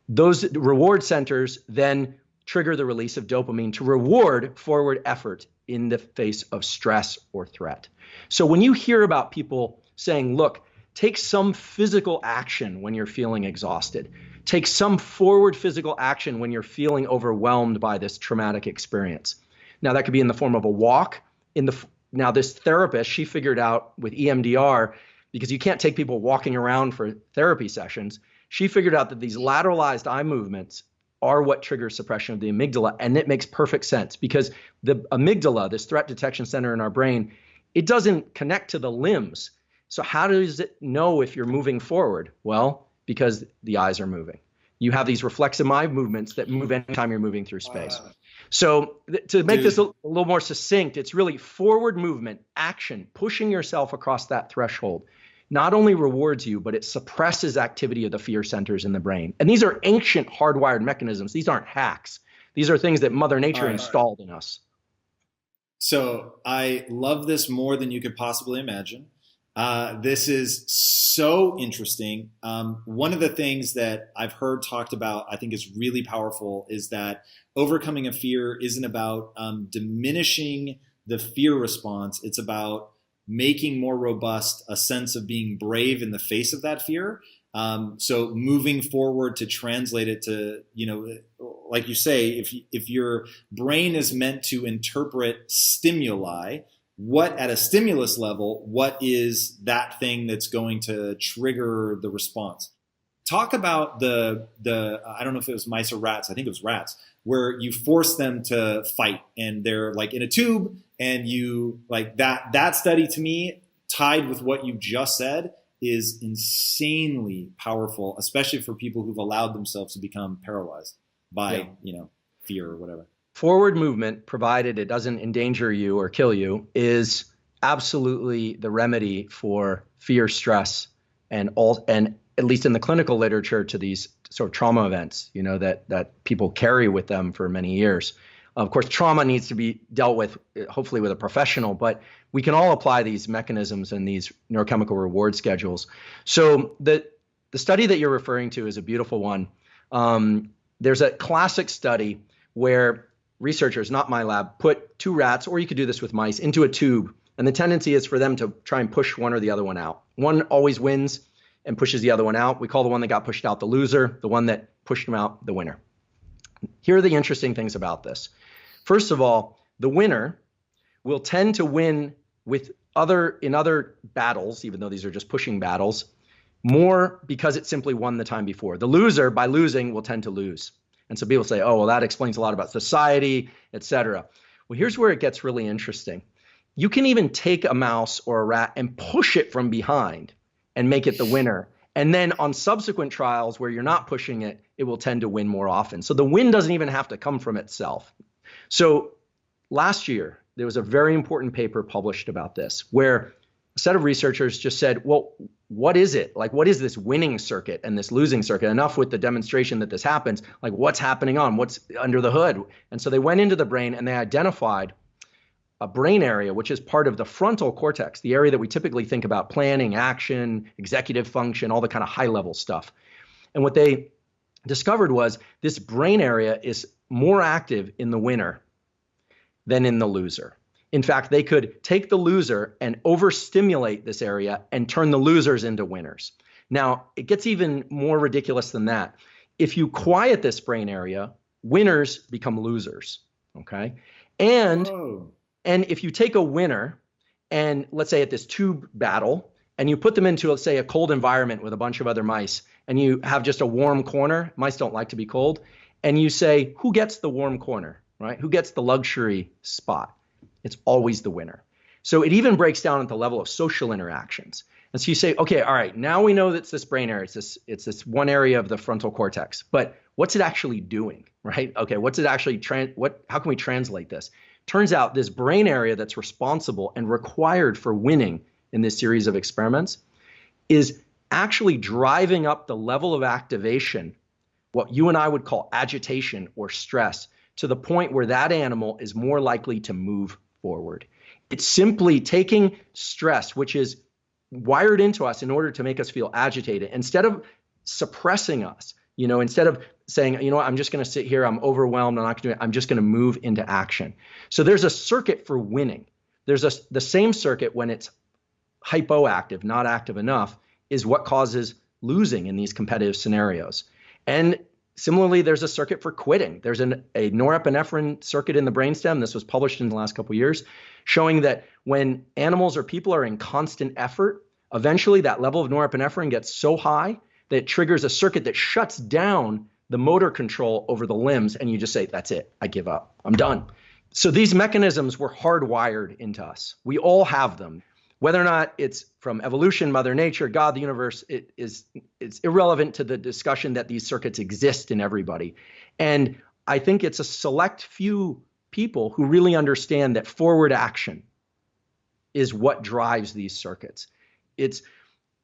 Those reward centers then trigger the release of dopamine to reward forward effort in the face of stress or threat. So when you hear about people saying, look, take some physical action when you're feeling exhausted, take some forward physical action when you're feeling overwhelmed by this traumatic experience. Now that could be in the form of a walk. Now this therapist, she figured out with EMDR, because you can't take people walking around for therapy sessions, she figured out that these lateralized eye movements are what triggers suppression of the amygdala. And it makes perfect sense, because the amygdala, this threat detection center in our brain, it doesn't connect to the limbs. So how does it know if you're moving forward? Well, because the eyes are moving. You have these reflexive eye movements that move anytime you're moving through space. So to make this a little more succinct, it's really forward movement, action, pushing yourself across that threshold, not only rewards you, but it suppresses activity of the fear centers in the brain. And these are ancient hardwired mechanisms. These aren't hacks. These are things that Mother Nature installed in us. So I love this more than you could possibly imagine. This is so interesting. One of the things that I've heard talked about, I think is really powerful, is that overcoming a fear isn't about diminishing the fear response. It's about making more robust a sense of being brave in the face of that fear. So moving forward to translate it to, like you say, if your brain is meant to interpret stimuli, what at a stimulus level, what is that thing that's going to trigger the response? Talk about the I don't know if it was mice or rats, I think it was rats, where you force them to fight and they're like in a tube, and you like that study to me, tied with what you just said, is insanely powerful, especially for people who've allowed themselves to become paralyzed by fear or whatever. Forward movement, provided it doesn't endanger you or kill you, is absolutely the remedy for fear, stress, and at least in the clinical literature, to these sort of trauma events, that people carry with them for many years. Of course, trauma needs to be dealt with, hopefully with a professional, but we can all apply these mechanisms and these neurochemical reward schedules. So the study that you're referring to is a beautiful one. There's a classic study where researchers, not my lab, put 2 rats, or you could do this with mice, into a tube. And the tendency is for them to try and push one or the other one out. One always wins and pushes the other one out. We call the one that got pushed out the loser, the one that pushed them out the winner. Here are the interesting things about this. First of all, the winner will tend to win in other battles, even though these are just pushing battles, more because it simply won the time before. The loser, by losing, will tend to lose. And so people say, oh, well, that explains a lot about society, etc. Well, here's where it gets really interesting. You can even take a mouse or a rat and push it from behind and make it the winner. And then on subsequent trials where you're not pushing it, it will tend to win more often. So the win doesn't even have to come from itself. So last year, there was a very important paper published about this where a set of researchers just said, well, what is it? Like, what is this winning circuit and this losing circuit? Enough with the demonstration that this happens. Like, what's happening what's under the hood? And so they went into the brain and they identified a brain area, which is part of the frontal cortex, the area that we typically think about planning, action, executive function, all the kind of high level stuff. And what they discovered was this brain area is more active in the winner than in the loser. In fact, they could take the loser and overstimulate this area and turn the losers into winners. Now, it gets even more ridiculous than that. If you quiet this brain area, winners become losers, okay? And if you take a winner and let's say at this tube battle and you put them into, let's say, a cold environment with a bunch of other mice and you have just a warm corner, mice don't like to be cold, and you say, who gets the warm corner, right? Who gets the luxury spot? It's always the winner. So it even breaks down at the level of social interactions. And so you say, okay, all right, now we know that it's this brain area, it's this one area of the frontal cortex, but what's it actually doing, right? Okay, what's it actually, how can we translate this? Turns out this brain area that's responsible and required for winning in this series of experiments is actually driving up the level of activation, what you and I would call agitation or stress, to the point where that animal is more likely to move forward. It's simply taking stress, which is wired into us in order to make us feel agitated, instead of suppressing us, instead of saying, I'm just going to sit here, I'm overwhelmed, I'm just going to move into action. So there's a circuit for winning. There's the same circuit when it's hypoactive, not active enough, is what causes losing in these competitive scenarios. And similarly, there's a circuit for quitting. There's a norepinephrine circuit in the brainstem. This was published in the last couple of years, showing that when animals or people are in constant effort, eventually that level of norepinephrine gets so high that it triggers a circuit that shuts down the motor control over the limbs, and you just say, that's it, I give up, I'm done. So these mechanisms were hardwired into us. We all have them. Whether or not it's from evolution, Mother Nature, God, the universe, it's irrelevant to the discussion that these circuits exist in everybody. And I think it's a select few people who really understand that forward action is what drives these circuits. It's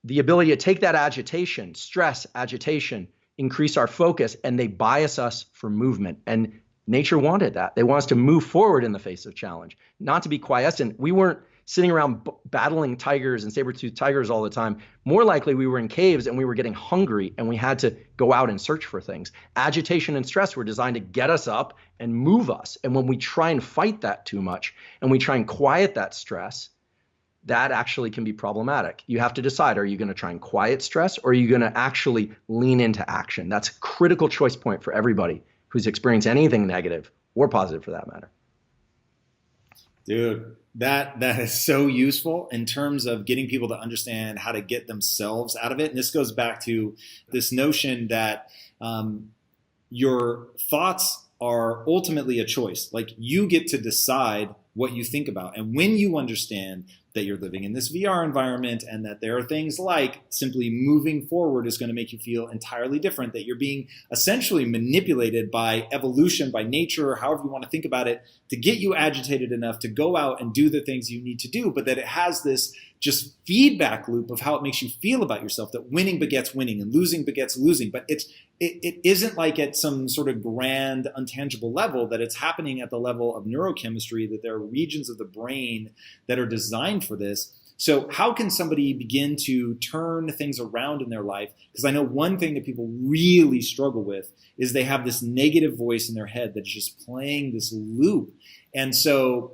the ability to take that agitation, stress, agitation, increase our focus, and they bias us for movement. And nature wanted that. They want us to move forward in the face of challenge, not to be quiescent. We weren't sitting around battling tigers and saber-toothed tigers all the time. More likely, we were in caves and we were getting hungry and we had to go out and search for things. Agitation and stress were designed to get us up and move us. And when we try and fight that too much and we try and quiet that stress, that actually can be problematic. You have to decide, are you going to try and quiet stress, or are you going to actually lean into action? That's a critical choice point for everybody who's experienced anything negative or positive for that matter. Dude, that is so useful in terms of getting people to understand how to get themselves out of it. And this goes back to this notion that your thoughts are ultimately a choice. Like, you get to decide what you think about. And when you understand that you're living in this VR environment and that there are things like simply moving forward is going to make you feel entirely different, that you're being essentially manipulated by evolution, by nature, or however you want to think about it, to get you agitated enough to go out and do the things you need to do, but that it has this just feedback loop of how it makes you feel about yourself, that winning begets winning and losing begets losing. But it isn't like at some sort of grand, untangible level, that it's happening at the level of neurochemistry, that there are regions of the brain that are designed for this. So how can somebody begin to turn things around in their life? Because I know one thing that people really struggle with is they have this negative voice in their head that's just playing this loop. And so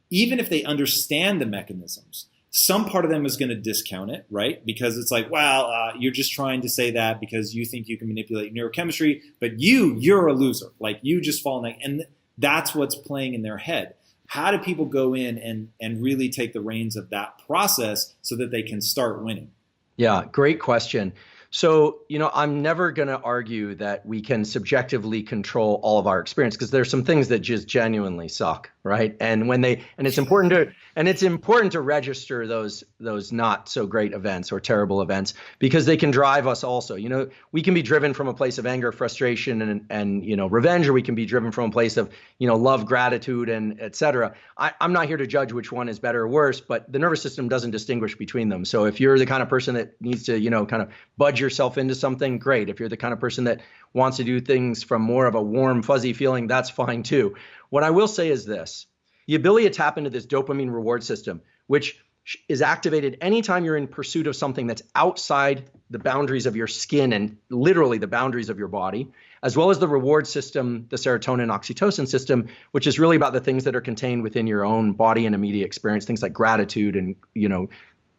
even if they understand the mechanisms, some part of them is going to discount it, right? Because it's like, well, you're just trying to say that because you think you can manipulate neurochemistry, but you're a loser. Like you just fall in that. And that's what's playing in their head. How do people go in and really take the reins of that process so that they can start winning? Yeah, great question. So, I'm never going to argue that we can subjectively control all of our experience, because there's some things that just genuinely suck, right? And it's important to register those not so great events or terrible events, because they can drive us also. We can be driven from a place of anger, frustration, and revenge, or we can be driven from a place of, love, gratitude, and et cetera. I'm not here to judge which one is better or worse, but the nervous system doesn't distinguish between them. So if you're the kind of person that needs to, kind of budge yourself into something, great. If you're the kind of person that wants to do things from more of a warm, fuzzy feeling, that's fine too. What I will say is this: the ability to tap into this dopamine reward system, which is activated anytime you're in pursuit of something that's outside the boundaries of your skin and literally the boundaries of your body, as well as the reward system, the serotonin oxytocin system, which is really about the things that are contained within your own body and immediate experience, things like gratitude and,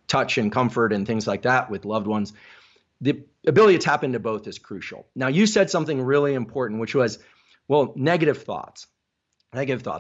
touch and comfort and things like that with loved ones. The ability to tap into both is crucial. Now, you said something really important, which was, negative thoughts.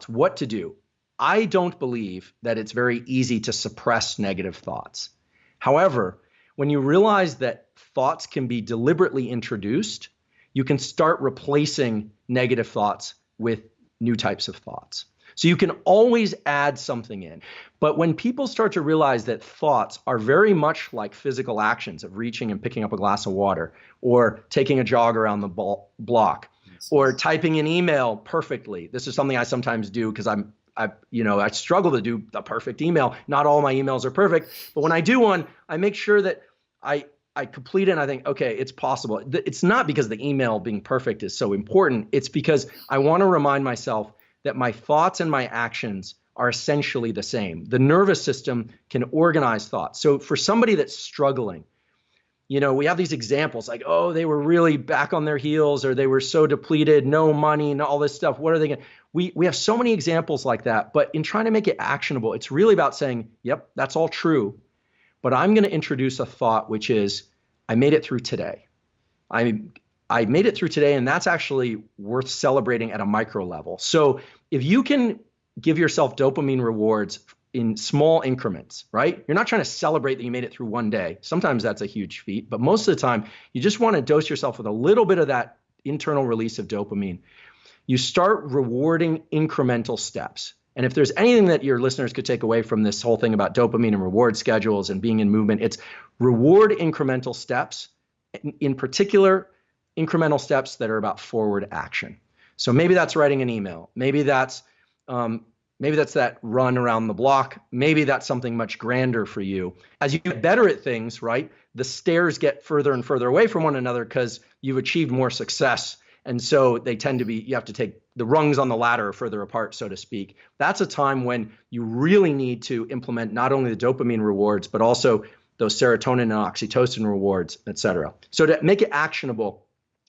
What to do? I don't believe that it's very easy to suppress negative thoughts. However, when you realize that thoughts can be deliberately introduced, you can start replacing negative thoughts with new types of thoughts. So you can always add something in. But when people start to realize that thoughts are very much like physical actions of reaching and picking up a glass of water, or taking a jog around the block, or typing an email perfectly. This is something I sometimes do because I struggle to do the perfect email. Not all my emails are perfect, but when I do one, I make sure that I complete it and I think, okay, it's possible. It's not because the email being perfect is so important. It's because I want to remind myself that my thoughts and my actions are essentially the same. The nervous system can organize thoughts. So for somebody that's struggling, we have these examples like, oh, they were really back on their heels, or they were so depleted, no money, and all this stuff. What are they going to? We have so many examples like that. But in trying to make it actionable, it's really about saying, yep, that's all true. But I'm going to introduce a thought, which is, I made it through today. I made it through today, and that's actually worth celebrating at a micro level. So if you can give yourself dopamine rewards in small increments, right? You're not trying to celebrate that you made it through one day. Sometimes that's a huge feat, but most of the time, you just want to dose yourself with a little bit of that internal release of dopamine. You start rewarding incremental steps. And if there's anything that your listeners could take away from this whole thing about dopamine and reward schedules and being in movement, it's reward incremental steps, in particular, incremental steps that are about forward action. So maybe that's writing an email. Maybe that's that run around the block. Maybe that's something much grander for you. As you get better at things, right, the stairs get further and further away from one another because you've achieved more success. And so they tend to be, you have to take the rungs on the ladder further apart, so to speak. That's a time when you really need to implement not only the dopamine rewards, but also those serotonin and oxytocin rewards, et cetera. So to make it actionable,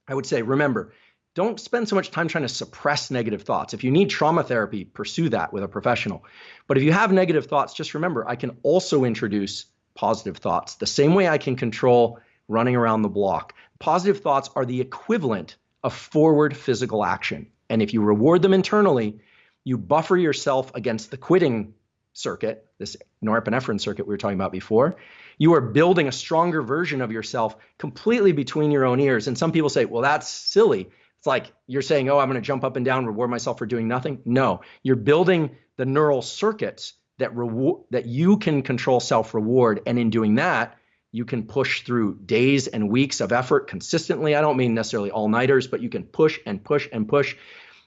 I would say, remember, don't spend so much time trying to suppress negative thoughts. If you need trauma therapy, pursue that with a professional. But if you have negative thoughts, just remember, I can also introduce positive thoughts the same way I can control running around the block. Positive thoughts are the equivalent of forward physical action. And if you reward them internally, you buffer yourself against the quitting circuit, this norepinephrine circuit we were talking about before. You are building a stronger version of yourself completely between your own ears. And some people say, well, that's silly. It's like you're saying, oh, I'm going to jump up and down, reward myself for doing nothing. No, you're building the neural circuits that you can control self-reward. And in doing that, you can push through days and weeks of effort consistently. I don't mean necessarily all-nighters, but you can push and push and push.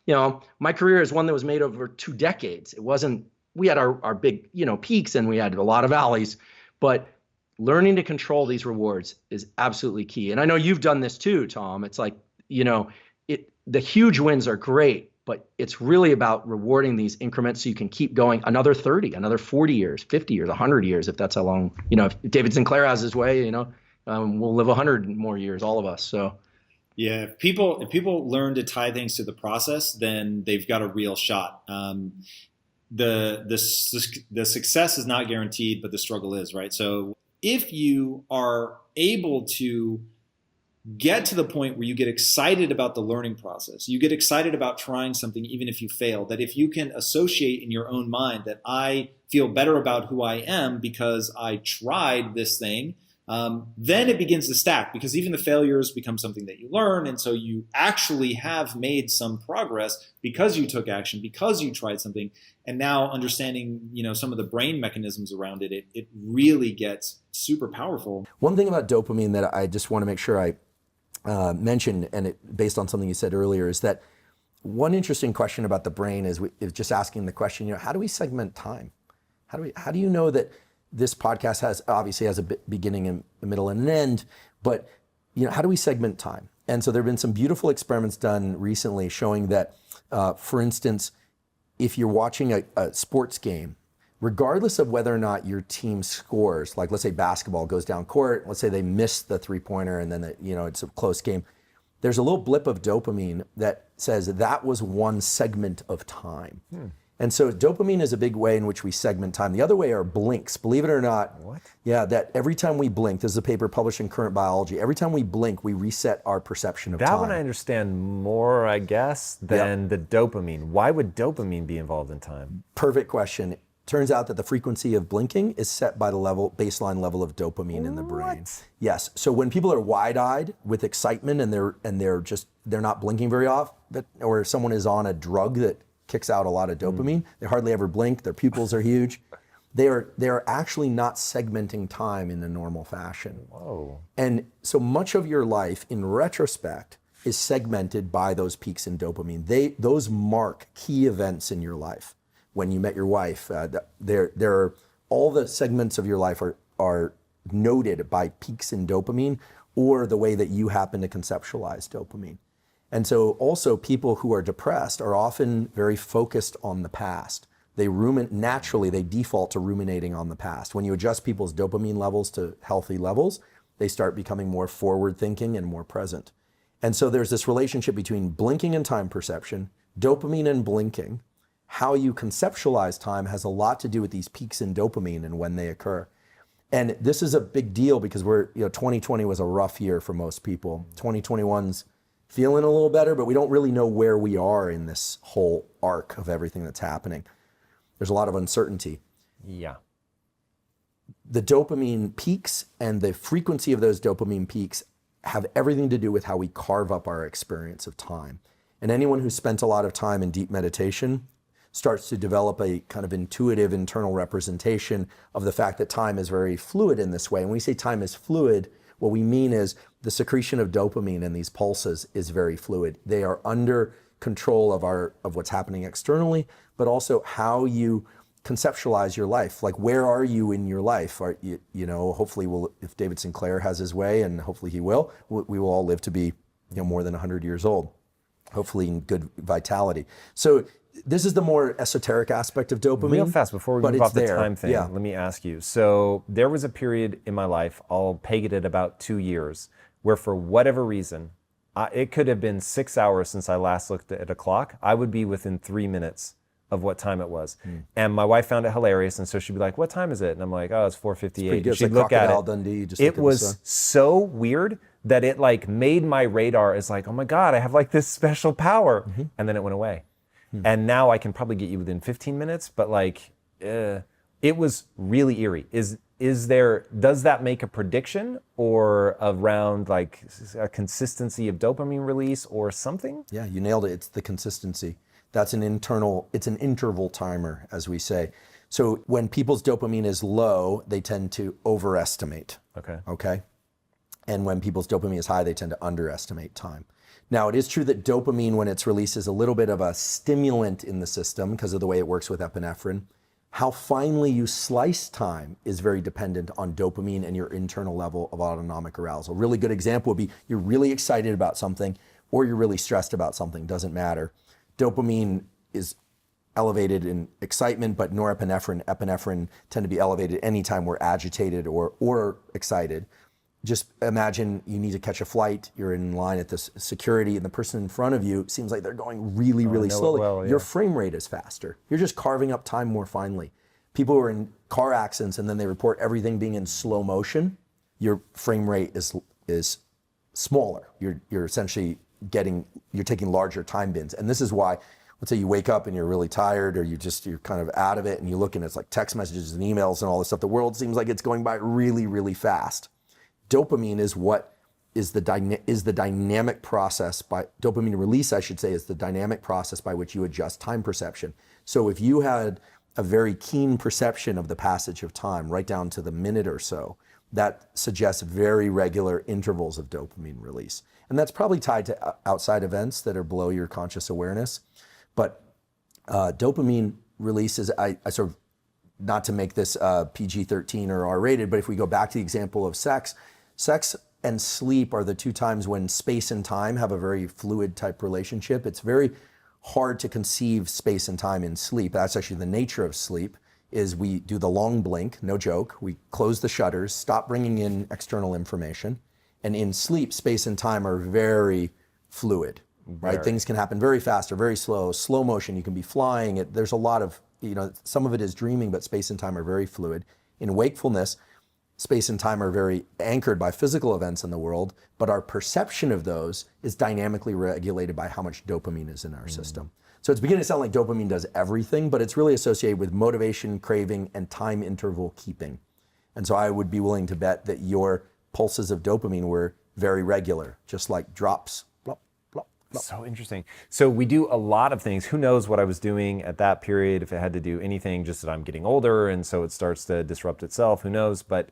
My career is one that was made over 2 decades. It wasn't, we had our big, peaks, and we had a lot of valleys, but learning to control these rewards is absolutely key. And I know you've done this too, Tom. It's like, the huge wins are great, But it's really about rewarding these increments so you can keep going another 30, another 40 years, 50 years, 100 years, if that's how long, if David Sinclair has his way, we'll live 100 more years, all of us. So. Yeah, if people learn to tie things to the process, then they've got a real shot. The success is not guaranteed, but the struggle is, right? So if you are able to get to the point where you get excited about the learning process, you get excited about trying something even if you fail, that if you can associate in your own mind that I feel better about who I am because I tried this thing, then it begins to stack, because even the failures become something that you learn. And so you actually have made some progress because you took action, because you tried something. And now understanding, some of the brain mechanisms around it, it really gets super powerful. One thing about dopamine that I just want to make sure I mention, and based on something you said earlier, is that one interesting question about the brain is just asking the question, how do we segment time? How do you know that this podcast obviously has a beginning and a middle and an end, but how do we segment time? And so there have been some beautiful experiments done recently showing that, for instance, if you're watching a sports game, regardless of whether or not your team scores, like let's say basketball goes down court, let's say they miss the 3-pointer and then it's a close game, there's a little blip of dopamine that says that was one segment of time. And so dopamine is a big way in which we segment time. The other way are blinks, believe it or not. What? Yeah, that every time we blink, this is a paper published in Current Biology, every time we blink, we reset our perception of time. That one I understand more, I guess, than the dopamine. Why would dopamine be involved in time? Perfect question. Turns out that the frequency of blinking is set by the baseline level of dopamine in the brain. Yes. So when people are wide-eyed with excitement and they're not blinking very often, or someone is on a drug that kicks out a lot of dopamine, they hardly ever blink, their pupils are huge. They are actually not segmenting time in a normal fashion. Whoa. And so much of your life, in retrospect, is segmented by those peaks in dopamine. Those mark key events in your life. When you met your wife, all the segments of your life are noted by peaks in dopamine or the way that you happen to conceptualize dopamine. And so also people who are depressed are often very focused on the past. Naturally, they default to ruminating on the past. When you adjust people's dopamine levels to healthy levels, they start becoming more forward thinking and more present. And so there's this relationship between blinking and time perception, dopamine and blinking. How you conceptualize time has a lot to do with these peaks in dopamine and when they occur. And this is a big deal because 2020 was a rough year for most people. 2021's feeling a little better, but we don't really know where we are in this whole arc of everything that's happening. There's a lot of uncertainty. Yeah. The dopamine peaks and the frequency of those dopamine peaks have everything to do with how we carve up our experience of time. And anyone who spent a lot of time in deep meditation starts to develop a kind of intuitive internal representation of the fact that time is very fluid in this way. And when we say time is fluid, what we mean is the secretion of dopamine in these pulses is very fluid. They are under control of what's happening externally, but also how you conceptualize your life. Like, where are you in your life? Hopefully if David Sinclair has his way, and hopefully he will, we will all live to be more than 100 years old, hopefully in good vitality. So this is the more esoteric aspect of dopamine. Real fast, before we move off the time thing, let me ask you. So there was a period in my life, I'll peg it at about 2 years, where for whatever reason, it could have been 6 hours since I last looked at a clock. I would be within 3 minutes of what time it was. And my wife found it hilarious, and so she'd be like, "What time is it?" And I'm like, "Oh, it's 4:58." She'd look at it. Dundee, it was so weird that it made my radar as "Oh my God, I have this special power." And then it went away. And now I can probably get you within 15 minutes, but it was really eerie. Does that make a prediction or around a consistency of dopamine release or something? Yeah, you nailed it. It's the consistency. It's an interval timer, as we say. So when people's dopamine is low, they tend to overestimate. Okay. And when people's dopamine is high, they tend to underestimate time. Now, it is true that dopamine, when it's released, is a little bit of a stimulant in the system because of the way it works with epinephrine. How finely you slice time is very dependent on dopamine and your internal level of autonomic arousal. A really good example would be you're really excited about something or you're really stressed about something, doesn't matter. dopamine is elevated in excitement, but norepinephrine, epinephrine tend to be elevated anytime we're agitated or excited. Just imagine you need to catch a flight, you're in line at the security, and the person in front of you seems like they're going really, really slowly. Well, yeah. Your frame rate is faster. You're just carving up time more finely. People who are in car accidents and then they report everything being in slow motion, your frame rate is smaller. You're essentially you're taking larger time bins. And this is why, let's say you wake up and you're really tired, or you're kind of out of it, and you look and it's like text messages and emails and all this stuff. The world seems like it's going by really, really fast. Dopamine is the dynamic process dopamine release, I should say, is the dynamic process by which you adjust time perception. So if you had a very keen perception of the passage of time, right down to the minute or so, that suggests very regular intervals of dopamine release. And that's probably tied to outside events that are below your conscious awareness. But dopamine releases, I sort of, not to make this PG-13 or R-rated, but if we go back to the example of sex and sleep are the two times when space and time have a very fluid type relationship. It's very hard to conceive space and time in sleep. That's actually the nature of sleep, is we do the long blink, no joke. We close the shutters, stop bringing in external information. And in sleep, space and time are very fluid, right? Things can happen very fast or very slow motion. You can be flying. There's a lot of, some of it is dreaming, but space and time are very fluid. In wakefulness, space and time are very anchored by physical events in the world, but our perception of those is dynamically regulated by how much dopamine is in our system. So it's beginning to sound like dopamine does everything, but it's really associated with motivation, craving, and time interval keeping. And so I would be willing to bet that your pulses of dopamine were very regular, just like drops. Plop, plop, plop. So interesting. So we do a lot of things. Who knows what I was doing at that period, if it had to do anything, just that I'm getting older and so it starts to disrupt itself, who knows? But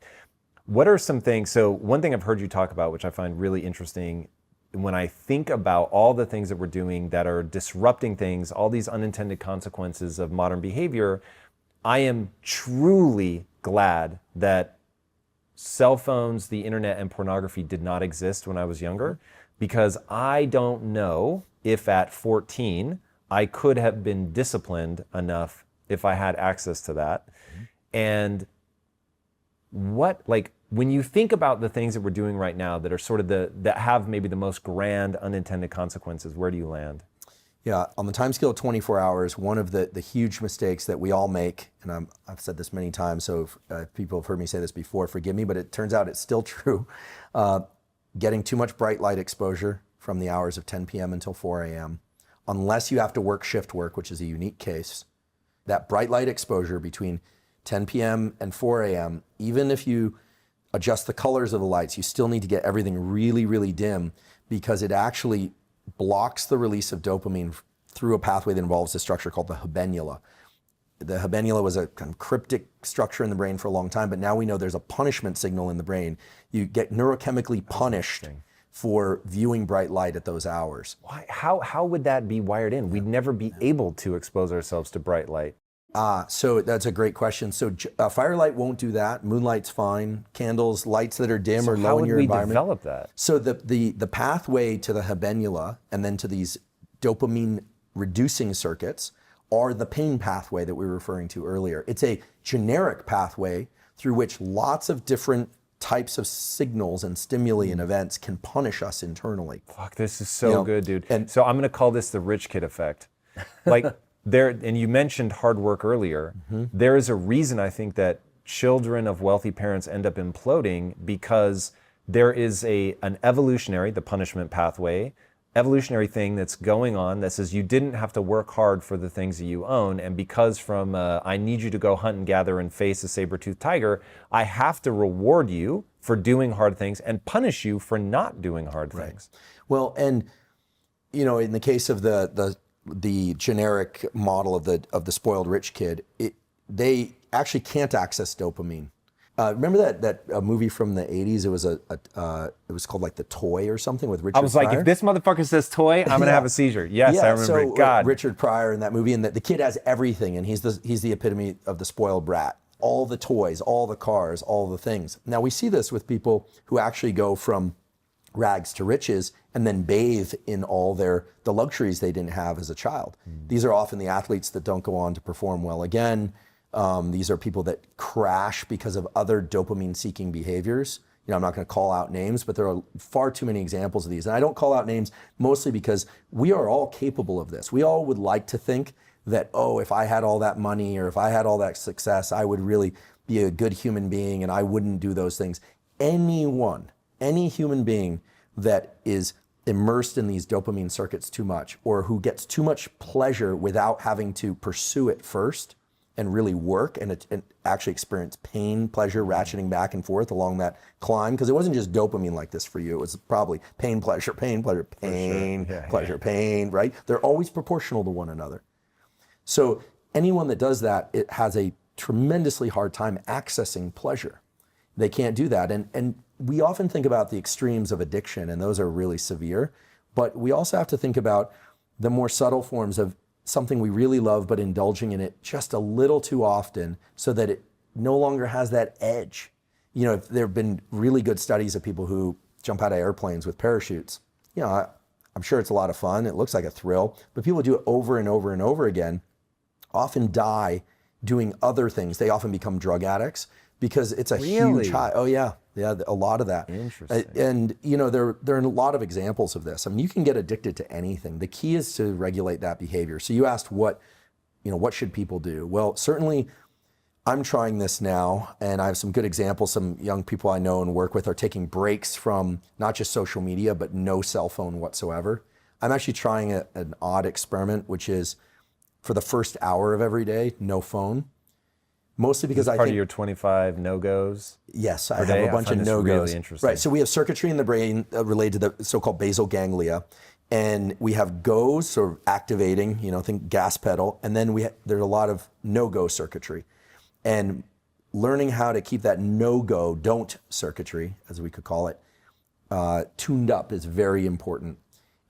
what are some things, so one thing I've heard you talk about, which I find really interesting, when I think about all the things that we're doing that are disrupting things, all these unintended consequences of modern behavior, I am truly glad that cell phones, the internet, and pornography did not exist when I was younger, because I don't know if at 14 I could have been disciplined enough if I had access to that. And when you think about the things that we're doing right now that are sort of that have maybe the most grand unintended consequences, where do you land? Yeah, on the time scale of 24 hours, one of the huge mistakes that we all make, and I've said this many times, so if people have heard me say this before, forgive me, but it turns out it's still true. Getting too much bright light exposure from the hours of 10 p.m. until 4 a.m., unless you have to work shift work, which is a unique case. That bright light exposure between 10 p.m. and 4 a.m., even if you adjust the colors of the lights, you still need to get everything really, really dim, because it actually blocks the release of dopamine through a pathway that involves a structure called the habenula. The habenula was a kind of cryptic structure in the brain for a long time, but now we know there's a punishment signal in the brain. You get neurochemically punished for viewing bright light at those hours. Why? How would that be wired in? We'd never be able to expose ourselves to bright light. So that's a great question. So firelight won't do that. Moonlight's fine. Candles, lights that are dim or low in your environment. How would we develop that? So the pathway to the habenula and then to these dopamine reducing circuits are the pain pathway that we were referring to earlier. It's a generic pathway through which lots of different types of signals and stimuli and events can punish us internally. Fuck, this is so good, dude. And so I'm going to call this the rich kid effect. And you mentioned hard work earlier. There is a reason I think that children of wealthy parents end up imploding, because there is an evolutionary, the punishment pathway, evolutionary thing that's going on that says you didn't have to work hard for the things that you own. And because from I need you to go hunt and gather and face a saber-toothed tiger, I have to reward you for doing hard things and punish you for not doing hard things. Well, and in the case of the generic model of the spoiled rich kid, they actually can't access dopamine. Remember that movie from the 80s? It was called like The Toy or something with Richard Pryor. I was like, if this motherfucker says toy, I'm gonna have a seizure. Yes, I remember it. God. Richard Pryor in that movie, and the kid has everything, and he's the epitome of the spoiled brat. All the toys, all the cars, all the things. Now we see this with people who actually go from rags to riches, and then bathe in all the luxuries they didn't have as a child. These are often the athletes that don't go on to perform well again. These are people that crash because of other dopamine-seeking behaviors. I'm not going to call out names, but there are far too many examples of these. And I don't call out names mostly because we are all capable of this. We all would like to think that, oh, if I had all that money or if I had all that success, I would really be a good human being and I wouldn't do those things. Any human being that is immersed in these dopamine circuits too much, or who gets too much pleasure without having to pursue it first and really work and actually experience pain, pleasure, ratcheting back and forth along that climb, because it wasn't just dopamine like this for you. It was probably pain, pleasure, pain, pleasure, pain, pleasure, pain, right? They're always proportional to one another. So anyone that does that, it has a tremendously hard time accessing pleasure. They can't do that. And we often think about the extremes of addiction, and those are really severe. But we also have to think about the more subtle forms of something we really love, but indulging in it just a little too often so that it no longer has that edge. There have been really good studies of people who jump out of airplanes with parachutes. I'm sure it's a lot of fun. It looks like a thrill, but people do it over and over and over again, often die doing other things. They often become drug addicts because it's a huge high. Oh yeah, a lot of that. Interesting. And there are a lot of examples of this. I mean, you can get addicted to anything. The key is to regulate that behavior. So you asked what should people do? Well, certainly I'm trying this now, and I have some good examples. Some young people I know and work with are taking breaks from not just social media, but no cell phone whatsoever. I'm actually trying an odd experiment, which is for the first hour of every day, no phone. Mostly because I think part of your 25 no-goes. Yes, I have a bunch of no-goes. Really interesting. Right, so we have circuitry in the brain related to the so-called basal ganglia, and we have goes, sort of activating, think gas pedal, and then there's a lot of no-go circuitry. And learning how to keep that no-go, don't circuitry, as we could call it, tuned up is very important.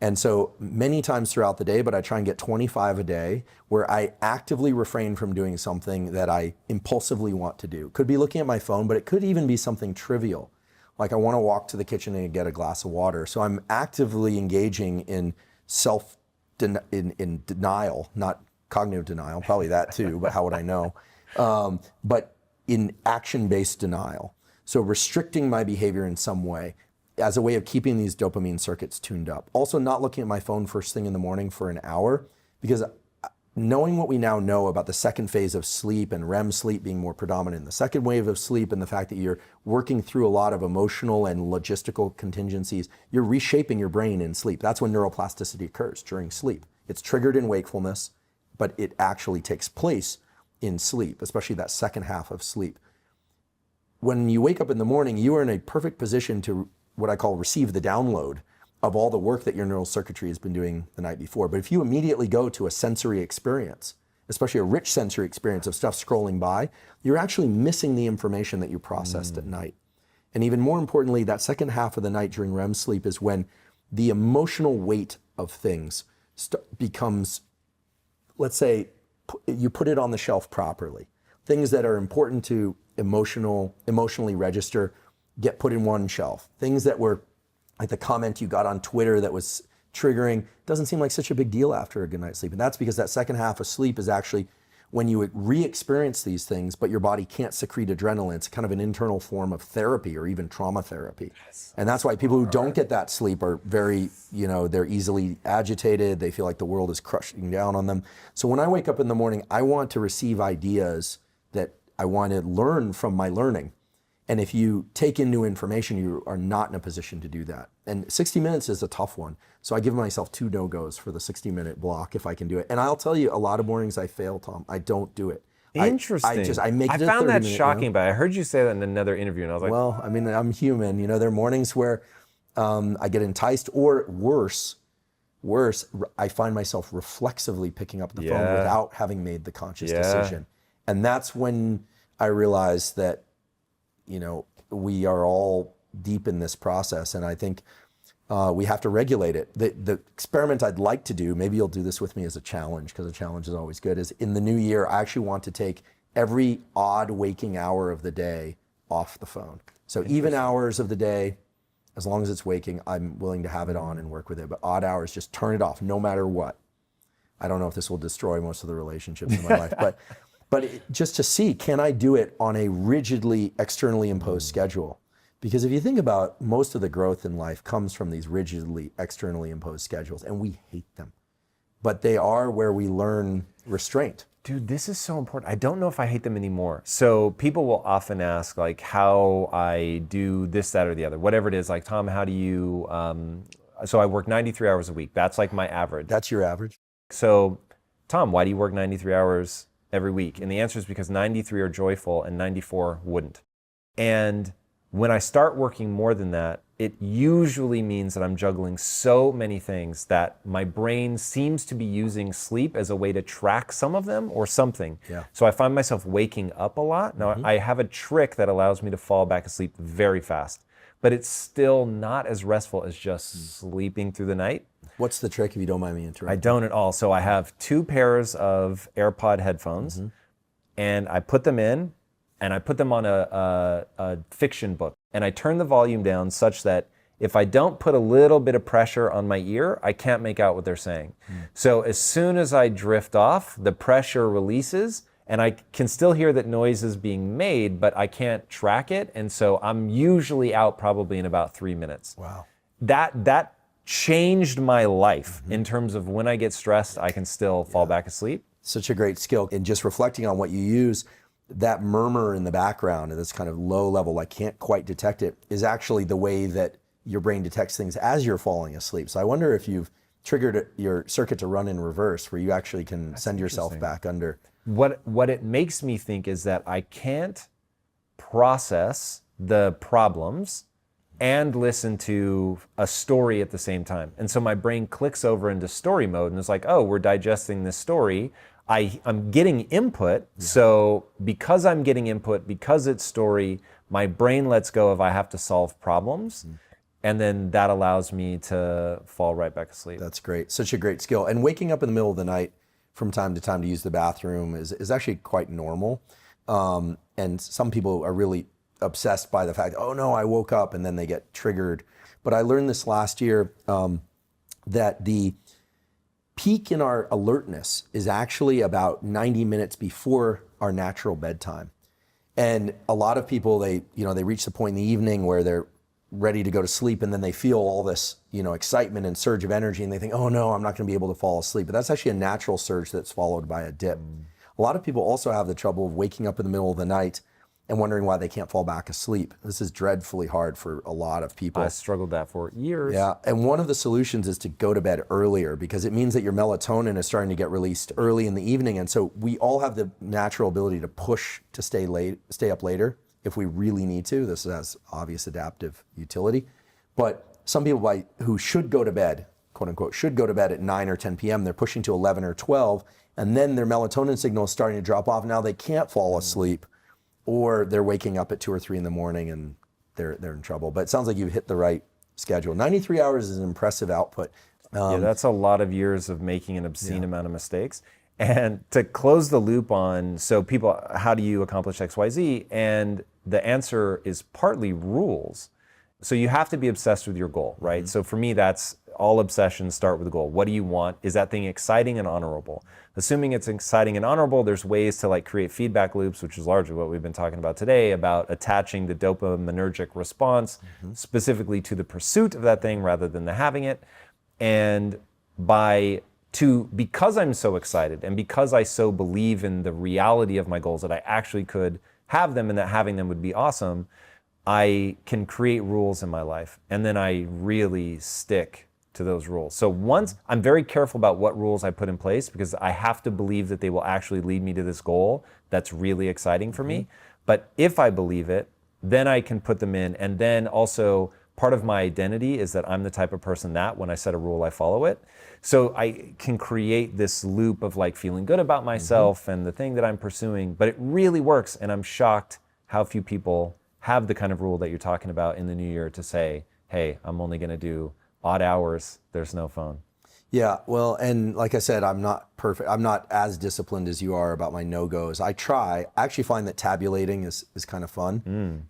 And so many times throughout the day, but I try and get 25 a day, where I actively refrain from doing something that I impulsively want to do. Could be looking at my phone, but it could even be something trivial. Like I want to walk to the kitchen and get a glass of water. So I'm actively engaging in in denial, not cognitive denial, probably that too, but how would I know? But in action-based denial. So restricting my behavior in some way as a way of keeping these dopamine circuits tuned up. Also not looking at my phone first thing in the morning for an hour, because knowing what we now know about the second phase of sleep and REM sleep being more predominant, the second wave of sleep, and the fact that you're working through a lot of emotional and logistical contingencies, you're reshaping your brain in sleep. That's when neuroplasticity occurs, during sleep. It's triggered in wakefulness, but it actually takes place in sleep, especially that second half of sleep. When you wake up in the morning, you are in a perfect position to what I call receive the download of all the work that your neural circuitry has been doing the night before. But if you immediately go to a sensory experience, especially a rich sensory experience of stuff scrolling by, you're actually missing the information that you processed at night. And even more importantly, that second half of the night during REM sleep is when the emotional weight of things becomes, let's say, you put it on the shelf properly. Things that are important to emotionally register get put in one shelf. Things that were like the comment you got on Twitter that was triggering doesn't seem like such a big deal after a good night's sleep. And that's because that second half of sleep is actually when you re-experience these things, but your body can't secrete adrenaline. It's kind of an internal form of therapy or even trauma therapy. And that's why people who don't get that sleep are very, they're easily agitated. They feel like the world is crushing down on them. So when I wake up in the morning, I want to receive ideas that I want to learn from my learning. And if you take in new information, you are not in a position to do that. And 60 minutes is a tough one. So I give myself 2 no-goes for the 60-minute block if I can do it. And I'll tell you, a lot of mornings I fail, Tom. I don't do it. Interesting. I make it I found that shocking, but I heard you say that in another interview, and I was like, well, I mean, I'm human. There are mornings where I get enticed, or worse, I find myself reflexively picking up the phone without having made the conscious decision. And that's when I realize that we are all deep in this process, and I think we have to regulate it. The experiment I'd like to do, maybe you'll do this with me as a challenge, because a challenge is always good, is in the new year, I actually want to take every odd waking hour of the day off the phone. So even hours of the day, As long as it's waking, I'm willing to have it on and work with it. But odd hours, just turn it off no matter what. I don't know if this will destroy most of the relationships in my life, but just to see, can I do it on a rigidly externally imposed schedule? Because if you think about, most of the growth in life comes from these rigidly externally imposed schedules, and we hate them. But they are where we learn restraint. Dude, this is so important. I don't know if I hate them anymore. So people will often ask like how I do this, that, or the other, whatever it is. Like, Tom, how do you, so I work 93 hours a week. That's like my average. That's your average? So, Tom, why do you work 93 hours every week? And the answer is because 93 are joyful and 94 wouldn't. And when I start working more than that, it usually means that I'm juggling so many things that my brain seems to be using sleep as a way to track some of them or something. Yeah. So I find myself waking up a lot. Now, I have a trick that allows me to fall back asleep very fast, but it's still not as restful as just sleeping through the night. What's the trick, if you don't mind me interrupting? I don't at all. So I have 2 pairs of AirPod headphones, and I put them in, and I put them on a fiction book. And I turn the volume down such that if I don't put a little bit of pressure on my ear, I can't make out what they're saying. So as soon as I drift off, the pressure releases, and I can still hear that noise is being made, but I can't track it. And so I'm usually out probably in about 3 minutes. Wow. That changed my life in terms of when I get stressed, I can still fall back asleep. Such a great skill. And just reflecting on what you use, that murmur in the background and this kind of low level, I can't quite detect it, is actually the way that your brain detects things as you're falling asleep. So I wonder if you've triggered your circuit to run in reverse, where you actually can send yourself back under. What it makes me think is that I can't process the problems and listen to a story at the same time. And so my brain clicks over into story mode and is like, oh, we're digesting this story. I'm getting input, so because I'm getting input, because it's story, my brain lets go of I have to solve problems, and then that allows me to fall right back asleep. That's great. Such a great skill. And waking up in the middle of the night from time to time to use the bathroom is actually quite normal. And some people are really obsessed by the fact, oh no, I woke up, and then they get triggered. But I learned this last year, that the peak in our alertness is actually about 90 minutes before our natural bedtime. And a lot of people, they reach the point in the evening where they're ready to go to sleep, and then they feel all this, excitement and surge of energy, and they think, oh no, I'm not gonna be able to fall asleep. But that's actually a natural surge that's followed by a dip. A lot of people also have the trouble of waking up in the middle of the night and wondering why they can't fall back asleep. This is dreadfully hard for a lot of people. I struggled that for years. Yeah, and one of the solutions is to go to bed earlier, because it means that your melatonin is starting to get released early in the evening. And so we all have the natural ability to push to stay up later if we really need to. This has obvious adaptive utility. But some people who should go to bed, quote unquote, should go to bed at 9 or 10 p.m., they're pushing to 11 or 12, and then their melatonin signal is starting to drop off. Now they can't fall asleep, or they're waking up at 2 or 3 in the morning and they're in trouble. But it sounds like you've hit the right schedule. 93 hours is an impressive output. Yeah, that's a lot of years of making an obscene amount of mistakes. And to close the loop on, so people, how do you accomplish X, Y, Z? And the answer is partly rules. So you have to be obsessed with your goal, right? So for me, that's all obsessions start with a goal. What do you want? Is that thing exciting and honorable? Assuming it's exciting and honorable, there's ways to create feedback loops, which is largely what we've been talking about today, about attaching the dopaminergic response specifically to the pursuit of that thing rather than the having it. And because I'm so excited and because I so believe in the reality of my goals that I actually could have them and that having them would be awesome, I can create rules in my life, and then I really stick to those rules. So once I'm very careful about what rules I put in place, because I have to believe that they will actually lead me to this goal that's really exciting for me. But if I believe it, then I can put them in. And then also part of my identity is that I'm the type of person that when I set a rule, I follow it. So I can create this loop of feeling good about myself and the thing that I'm pursuing, but it really works. And I'm shocked how few people have the kind of rule that you're talking about in the new year to say, hey, I'm only going to do odd hours, there's no phone. Yeah, well, and like I said, I'm not perfect. I'm not as disciplined as you are about my no-goes. I try. I actually find that tabulating is kind of fun.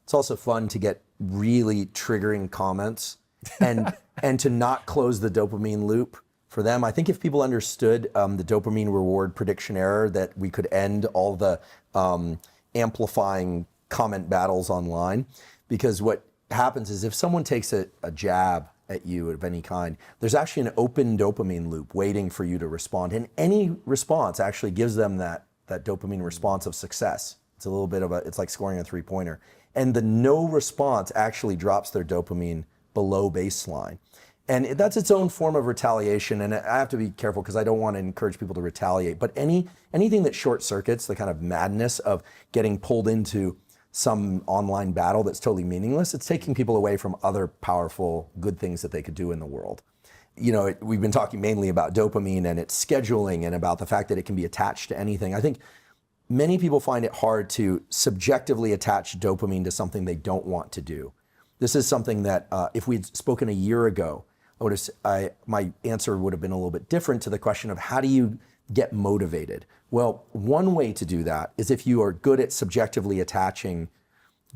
It's also fun to get really triggering comments and to not close the dopamine loop for them. I think if people understood the dopamine reward prediction error, that we could end all the amplifying comment battles online. Because what happens is if someone takes a jab at you of any kind, there's actually an open dopamine loop waiting for you to respond. And any response actually gives them that dopamine response of success. It's a little bit of it's like scoring a 3-pointer. And the no response actually drops their dopamine below baseline. And that's its own form of retaliation. And I have to be careful because I don't want to encourage people to retaliate. But anything that short circuits the kind of madness of getting pulled into some online battle that's totally meaningless, it's taking people away from other powerful, good things that they could do in the world. We've been talking mainly about dopamine and its scheduling and about the fact that it can be attached to anything. I think many people find it hard to subjectively attach dopamine to something they don't want to do. This is something that if we'd spoken a year ago, my answer would have been a little bit different to the question of how do you get motivated? Well, one way to do that is if you are good at subjectively attaching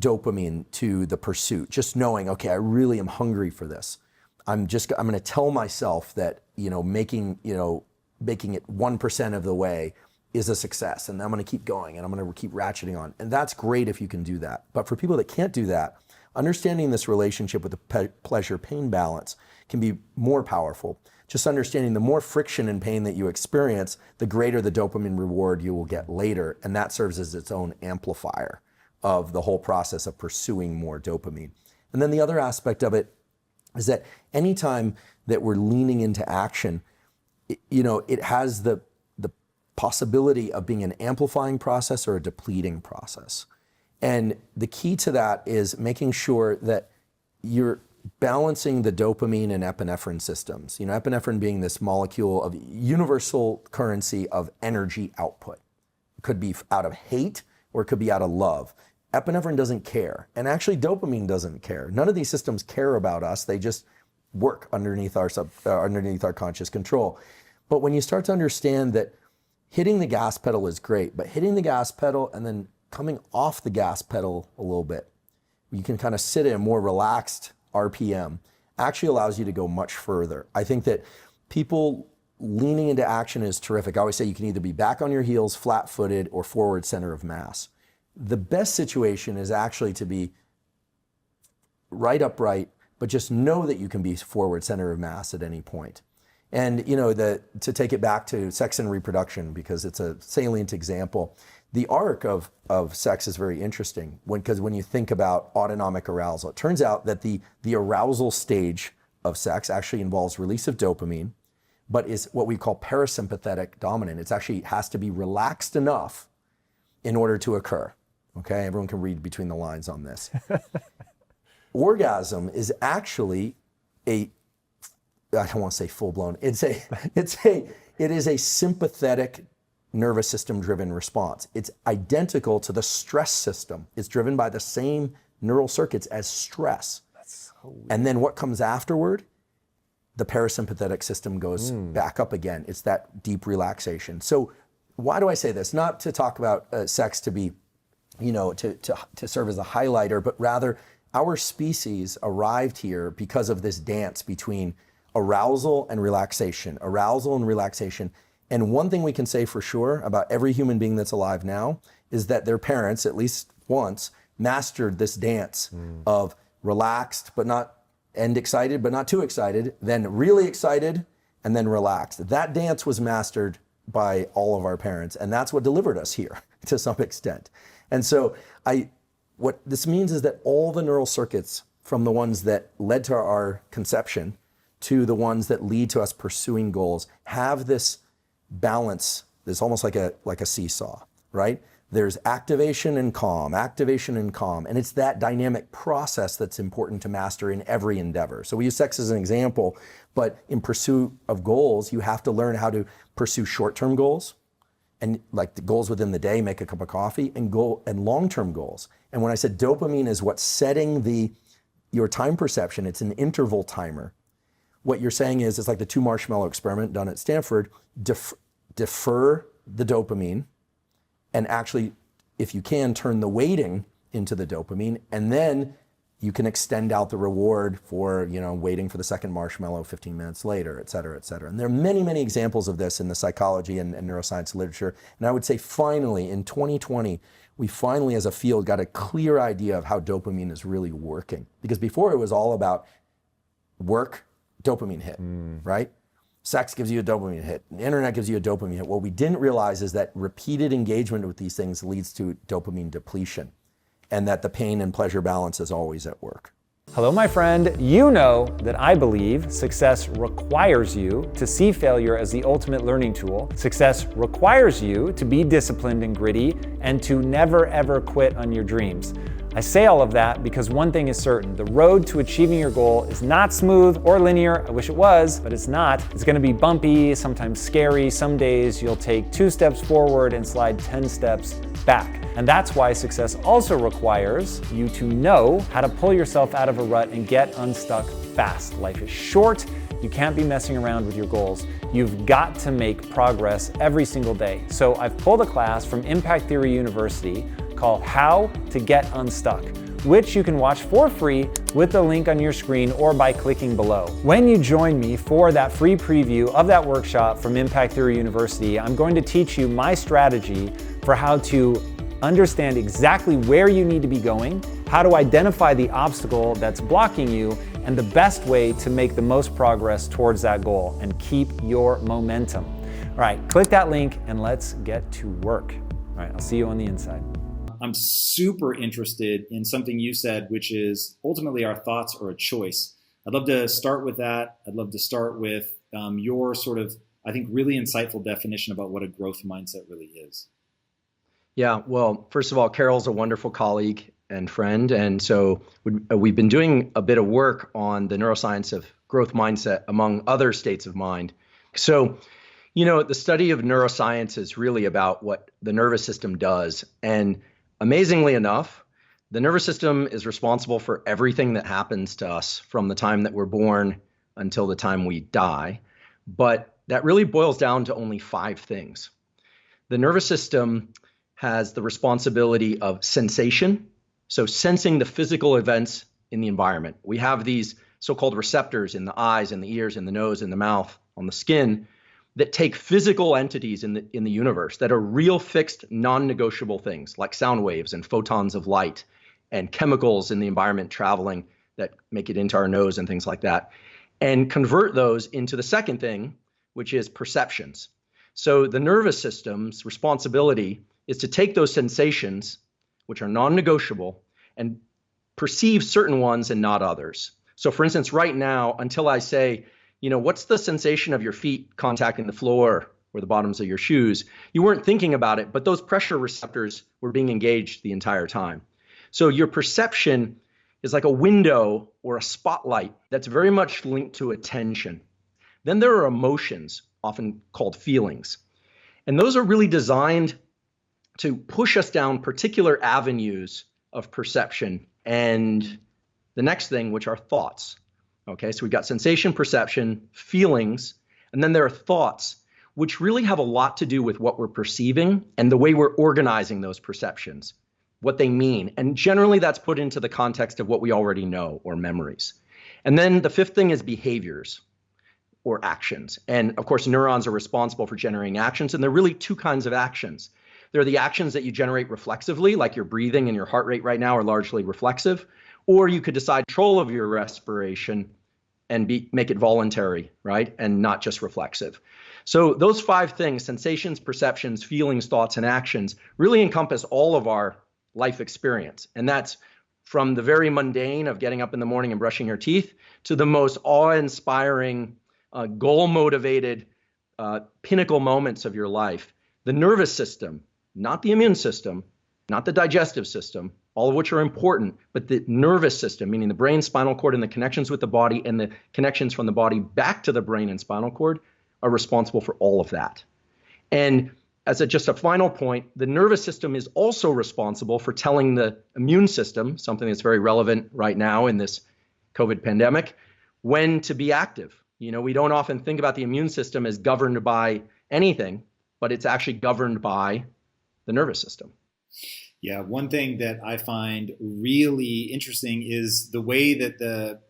dopamine to the pursuit, just knowing, okay, I really am hungry for this. I'm going to tell myself that, making it 1% of the way is a success, and I'm going to keep going, and I'm going to keep ratcheting on. And that's great if you can do that. But for people that can't do that, understanding this relationship with the pleasure-pain balance can be more powerful. Just understanding the more friction and pain that you experience, the greater the dopamine reward you will get later. And that serves as its own amplifier of the whole process of pursuing more dopamine. And then the other aspect of it is that anytime that we're leaning into action, it has the possibility of being an amplifying process or a depleting process. And the key to that is making sure that you're balancing the dopamine and epinephrine systems. Epinephrine being this molecule of universal currency of energy output. It could be out of hate or it could be out of love. Epinephrine doesn't care. And actually dopamine doesn't care. None of these systems care about us. They just work underneath our conscious control. But when you start to understand that hitting the gas pedal is great, but hitting the gas pedal and then coming off the gas pedal a little bit, you can kind of sit in a more relaxed RPM, actually allows you to go much further. I think that people leaning into action is terrific. I always say you can either be back on your heels, flat-footed, or forward center of mass. The best situation is actually to be right upright, but just know that you can be forward center of mass at any point. And to take it back to sex and reproduction, because it's a salient example, the arc of sex is very interesting because when you think about autonomic arousal, it turns out that the arousal stage of sex actually involves release of dopamine, but is what we call parasympathetic dominant. It actually has to be relaxed enough in order to occur. Okay, everyone can read between the lines on this. Orgasm is actually I don't want to say full blown. It is a sympathetic nervous system driven response. It's identical to the stress system. It's driven by the same neural circuits as stress. That's so weird. And then what comes afterward? The parasympathetic system goes back up again. It's that deep relaxation. So why do I say this? Not to talk about sex to be, to serve as a highlighter, but rather our species arrived here because of this dance between arousal and relaxation, And one thing we can say for sure about every human being that's alive now is that their parents, at least once, mastered this dance of relaxed and excited, but not too excited, then really excited, and then relaxed. That dance was mastered by all of our parents, and that's what delivered us here to some extent. And so what this means is that all the neural circuits, from the ones that led to our conception to the ones that lead to us pursuing goals, have this balance. It's almost like a seesaw, right? There's activation and calm, and it's that dynamic process that's important to master in every endeavor. So we use sex as an example, but in pursuit of goals, you have to learn how to pursue short-term goals, and like the goals within the day, make a cup of coffee, and long-term goals. And when I said dopamine is what's setting your time perception, it's an interval timer. What you're saying is, it's like the 2 marshmallow experiment done at Stanford, defer the dopamine, and actually, if you can, turn the weighting into the dopamine, and then You can extend out the reward for, waiting for the second marshmallow 15 minutes later, et cetera, et cetera. And there are many, many examples of this in the psychology and neuroscience literature. And I would say finally, in 2020, we finally as a field got a clear idea of how dopamine is really working. Because before it was all about work, dopamine hit, right? Sex gives you a dopamine hit. The internet gives you a dopamine hit. What we didn't realize is that repeated engagement with these things leads to dopamine depletion, and that the pain and pleasure balance is always at work. Hello, my friend. You know that I believe success requires you to see failure as the ultimate learning tool. Success requires you to be disciplined and gritty and to never ever quit on your dreams. I say all of that because one thing is certain: the road to achieving your goal is not smooth or linear. I wish it was, but it's not. It's gonna be bumpy, sometimes scary. Some days you'll take 2 steps forward and slide 10 steps back. And that's why success also requires you to know how to pull yourself out of a rut and get unstuck fast. Life is short. You can't be messing around with your goals. You've got to make progress every single day. So I've pulled a class from Impact Theory University called How to Get Unstuck, which you can watch for free with the link on your screen or by clicking below. When you join me for that free preview of that workshop from Impact Theory University, I'm going to teach you my strategy for how to understand exactly where you need to be going, how to identify the obstacle that's blocking you, and the best way to make the most progress towards that goal and keep your momentum. All right, click that link and let's get to work. All right, I'll see you on the inside. I'm super interested in something you said, which is ultimately our thoughts are a choice. I'd love to start with that. I'd love to start with your sort of, I think, really insightful definition about what a growth mindset really is. Yeah, well, first of all, Carol's a wonderful colleague and friend. And so we've been doing a bit of work on the neuroscience of growth mindset, among other states of mind. So, the study of neuroscience is really about what the nervous system does. And amazingly enough, the nervous system is responsible for everything that happens to us from the time that we're born until the time we die. But that really boils down to only 5 things. The nervous system has the responsibility of sensation, so sensing the physical events in the environment. We have these so-called receptors in the eyes and the ears and the nose and the mouth, on the skin, that take physical entities in the universe that are real fixed, non-negotiable things like sound waves and photons of light and chemicals in the environment traveling that make it into our nose and things like that, and convert those into the second thing, which is perceptions. So the nervous system's responsibility is to take those sensations, which are non-negotiable, and perceive certain ones and not others. So for instance, right now, until I say, what's the sensation of your feet contacting the floor or the bottoms of your shoes, you weren't thinking about it, but those pressure receptors were being engaged the entire time. So your perception is like a window or a spotlight that's very much linked to attention. Then there are emotions, often called feelings. And those are really designed to push us down particular avenues of perception. And the next thing, which are thoughts. Okay, so we've got sensation, perception, feelings, and then there are thoughts, which really have a lot to do with what we're perceiving and the way we're organizing those perceptions, what they mean. And generally that's put into the context of what we already know, or memories. And then the 5th thing is behaviors or actions. And of course, neurons are responsible for generating actions, and there are really 2 kinds of actions. There are the actions that you generate reflexively, like your breathing and your heart rate right now are largely reflexive, or you could decide control of your respiration and make it voluntary, right? And not just reflexive. So those 5 things, sensations, perceptions, feelings, thoughts, and actions, really encompass all of our life experience. And that's from the very mundane of getting up in the morning and brushing your teeth to the most awe-inspiring, goal-motivated, pinnacle moments of your life. The nervous system, not the immune system, not the digestive system, all of which are important, but the nervous system, meaning the brain, spinal cord, and the connections with the body and the connections from the body back to the brain and spinal cord are responsible for all of that. And as just a final point, the nervous system is also responsible for telling the immune system, something that's very relevant right now in this COVID pandemic, when to be active. We don't often think about the immune system as governed by anything, but it's actually governed by the nervous system. Yeah, one thing that I find really interesting is the way that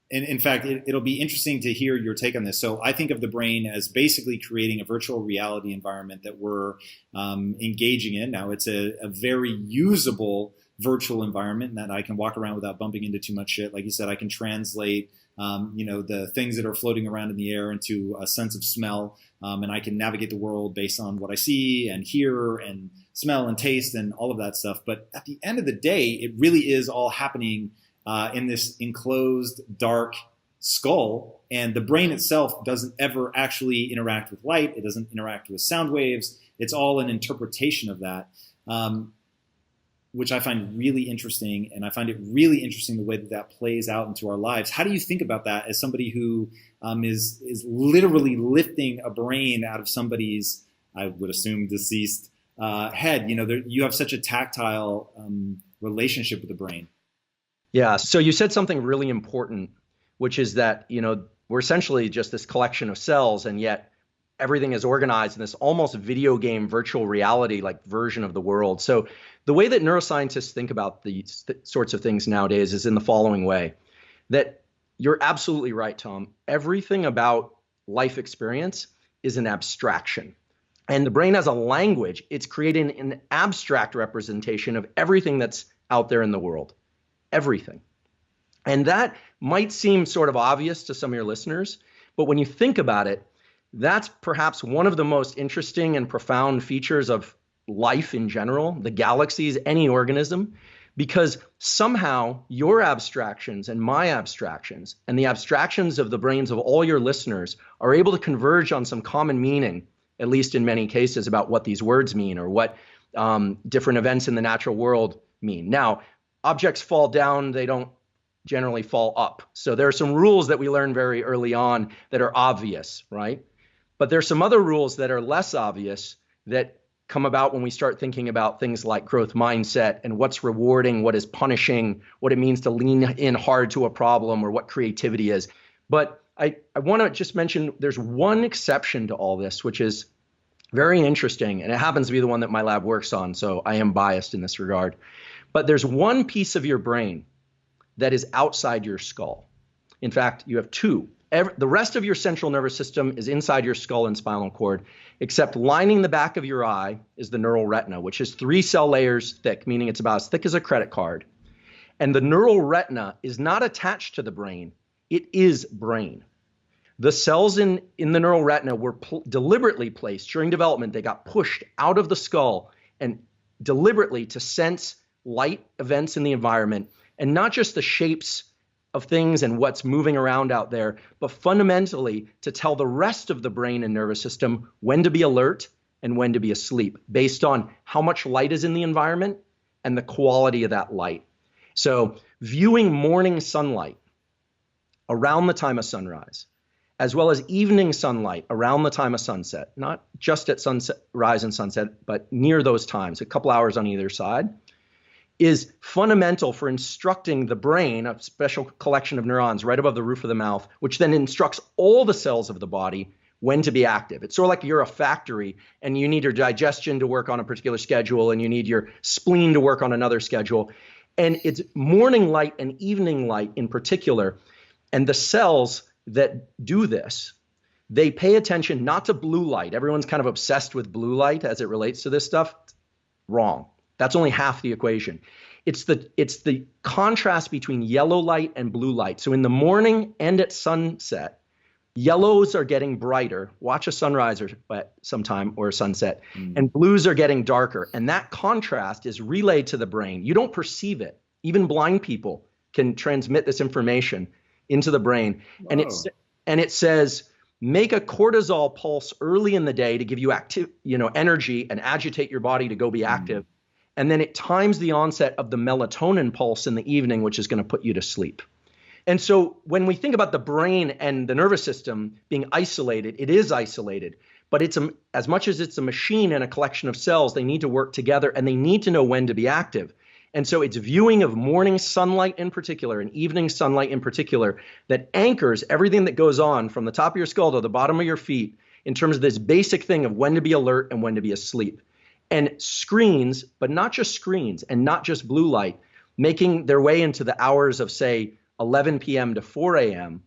and in fact, it'll be interesting to hear your take on this. So I think of the brain as basically creating a virtual reality environment that we're engaging in. Now, it's a very usable virtual environment that I can walk around without bumping into too much shit. Like you said, I can translate the things that are floating around in the air into a sense of smell, and I can navigate the world based on what I see and hear and smell and taste and all of that stuff. But at the end of the day, it really is all happening in this enclosed, dark skull, and the brain itself doesn't ever actually interact with light. It doesn't interact with sound waves. It's all an interpretation of that, which I find really interesting, and I find it really interesting the way that plays out into our lives. How do you think about that as somebody who is literally lifting a brain out of somebody's, I would assume, deceased head? You have such a tactile relationship with the brain. Yeah. So you said something really important, which is that, we're essentially just this collection of cells, and yet everything is organized in this almost video game virtual reality like version of the world. So the way that neuroscientists think about these sorts of things nowadays is in the following way, that you're absolutely right, Tom. Everything about life experience is an abstraction. And the brain has a language. It's creating an abstract representation of everything that's out there in the world. Everything. And that might seem sort of obvious to some of your listeners, but when you think about it, that's perhaps one of the most interesting and profound features of life in general, the galaxies, any organism, because somehow your abstractions and my abstractions and the abstractions of the brains of all your listeners are able to converge on some common meaning, at least in many cases, about what these words mean or what different events in the natural world mean. Now, objects fall down, they don't generally fall up. So there are some rules that we learn very early on that are obvious, right? But there's some other rules that are less obvious that come about when we start thinking about things like growth mindset and what's rewarding, what is punishing, what it means to lean in hard to a problem, or what creativity is. But I want to just mention there's one exception to all this, which is very interesting, and it happens to be the one that my lab works on, so I am biased in this regard. But there's one piece of your brain that is outside your skull. In fact, you have two. The rest of your central nervous system is inside your skull and spinal cord, except lining the back of your eye is the neural retina, which is 3 cell layers thick, meaning it's about as thick as a credit card. And the neural retina is not attached to the brain. It is brain. The cells in the neural retina were deliberately placed during development. They got pushed out of the skull and deliberately to sense light events in the environment, and not just the shapes of things and what's moving around out there, but fundamentally to tell the rest of the brain and nervous system when to be alert and when to be asleep, based on how much light is in the environment and the quality of that light. So viewing morning sunlight around the time of sunrise, as well as evening sunlight around the time of sunset, not just at sunrise and sunset, but near those times, a couple hours on either side, is fundamental for instructing the brain, a special collection of neurons right above the roof of the mouth, which then instructs all the cells of the body when to be active. It's sort of like you're a factory and you need your digestion to work on a particular schedule and you need your spleen to work on another schedule. And it's morning light and evening light in particular. And the cells that do this, they pay attention not to blue light. Everyone's kind of obsessed with blue light as it relates to this stuff. Wrong. That's only half the equation. It's the contrast between yellow light and blue light. So in the morning and at sunset, yellows are getting brighter. Watch a sunrise or sometime or a sunset. And blues are getting darker. And that contrast is relayed to the brain. You don't perceive it. Even blind people can transmit this information into the brain. And it says, make a cortisol pulse early in the day to give you energy and agitate your body to go be active. And then it times the onset of the melatonin pulse in the evening, which is going to put you to sleep. And so when we think about the brain and the nervous system being isolated, it is isolated. But it's as much as it's a machine and a collection of cells, they need to work together and they need to know when to be active. And so it's viewing of morning sunlight in particular and evening sunlight in particular that anchors everything that goes on from the top of your skull to the bottom of your feet in terms of this basic thing of when to be alert and when to be asleep. And screens, but not just screens and not just blue light, making their way into the hours of, say, 11 p.m. to 4 a.m.,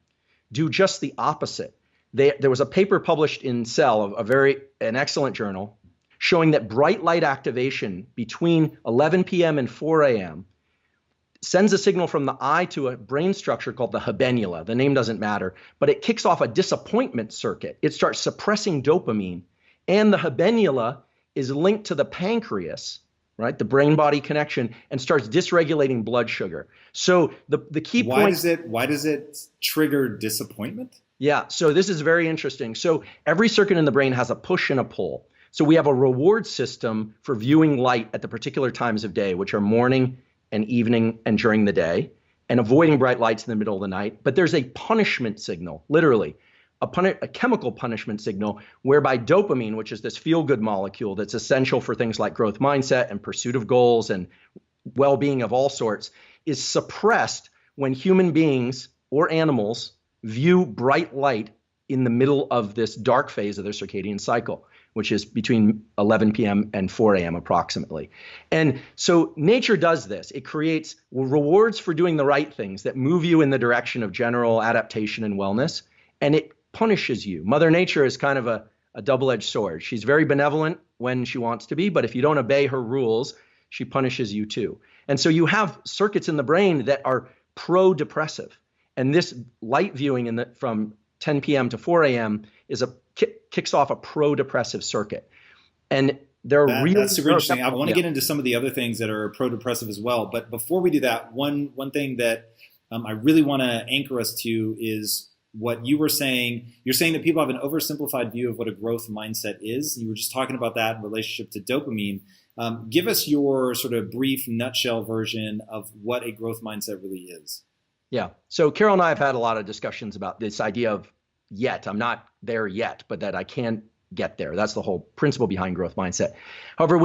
do just the opposite. There was a paper published in Cell, an excellent journal, showing that bright light activation between 11 p.m. and 4 a.m. sends a signal from the eye to a brain structure called the habenula. The name doesn't matter, but it kicks off a disappointment circuit. It starts suppressing dopamine, and the habenula is linked to the pancreas, right? The brain-body connection, and starts dysregulating blood sugar. So the key point. Why does it trigger disappointment? Yeah, so this is very interesting. So every circuit in the brain has a push and a pull. So we have a reward system for viewing light at the particular times of day, which are morning and evening and during the day, and avoiding bright lights in the middle of the night. But there's a punishment signal, literally, a chemical punishment signal, whereby dopamine, which is this feel-good molecule that's essential for things like growth mindset and pursuit of goals and well-being of all sorts, is suppressed when human beings or animals view bright light in the middle of this dark phase of their circadian cycle, which is between 11 p.m. and 4 a.m. approximately. And so nature does this. It creates rewards for doing the right things that move you in the direction of general adaptation and wellness, and it punishes you. Mother Nature is kind of a double-edged sword. She's very benevolent when she wants to be, but if you don't obey her rules, she punishes you too. And so you have circuits in the brain that are pro-depressive. And this light viewing from 10 p.m. to 4 a.m. kicks off a pro-depressive circuit. And that's super interesting. I want to get into some of the other things that are pro-depressive as well. But before we do that, one thing that I really want to anchor us to is what you were saying. You're saying that people have an oversimplified view of what a growth mindset is. You were just talking about that in relationship to dopamine. Give us your sort of brief nutshell version of what a growth mindset really is. Yeah. So Carol and I have had a lot of discussions about this idea of I'm not there yet, but that I can get there. That's the whole principle behind growth mindset. However,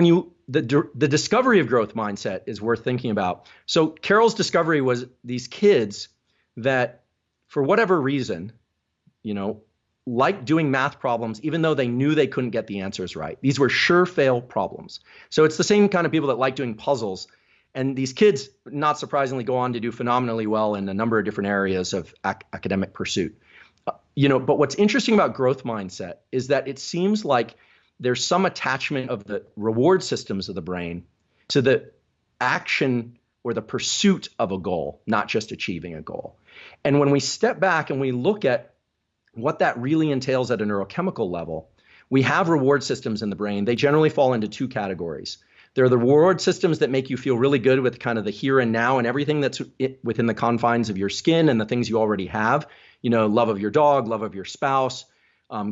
the discovery of growth mindset is worth thinking about. So Carol's discovery was these kids that, for whatever reason, like doing math problems, even though they knew they couldn't get the answers right. These were sure fail problems. So it's the same kind of people that like doing puzzles. And these kids, not surprisingly, go on to do phenomenally well in a number of different areas of academic pursuit. But what's interesting about growth mindset is that it seems like there's some attachment of the reward systems of the brain to the action or the pursuit of a goal, not just achieving a goal. And when we step back and we look at what that really entails at a neurochemical level, we have reward systems in the brain. They generally fall into two categories. There are the reward systems that make you feel really good with kind of the here and now and everything that's within the confines of your skin and the things you already have. Love of your dog, love of your spouse,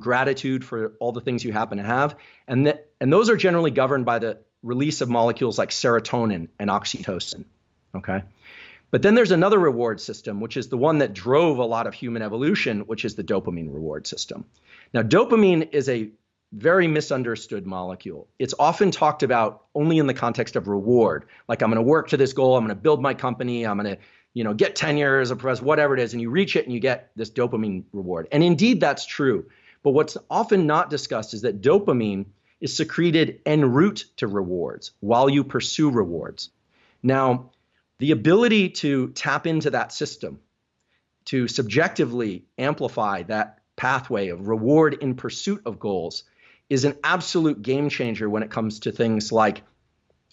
gratitude for all the things you happen to have. And those are generally governed by the release of molecules like serotonin and oxytocin. Okay. But then there's another reward system, which is the one that drove a lot of human evolution, which is the dopamine reward system. Now, dopamine is a very misunderstood molecule. It's often talked about only in the context of reward. Like, I'm going to work to this goal. I'm going to build my company. I'm going to, get tenure as a professor, whatever it is. And you reach it and you get this dopamine reward. And indeed, that's true. But what's often not discussed is that dopamine is secreted en route to rewards while you pursue rewards. Now, the ability to tap into that system, to subjectively amplify that pathway of reward in pursuit of goals, is an absolute game changer when it comes to things like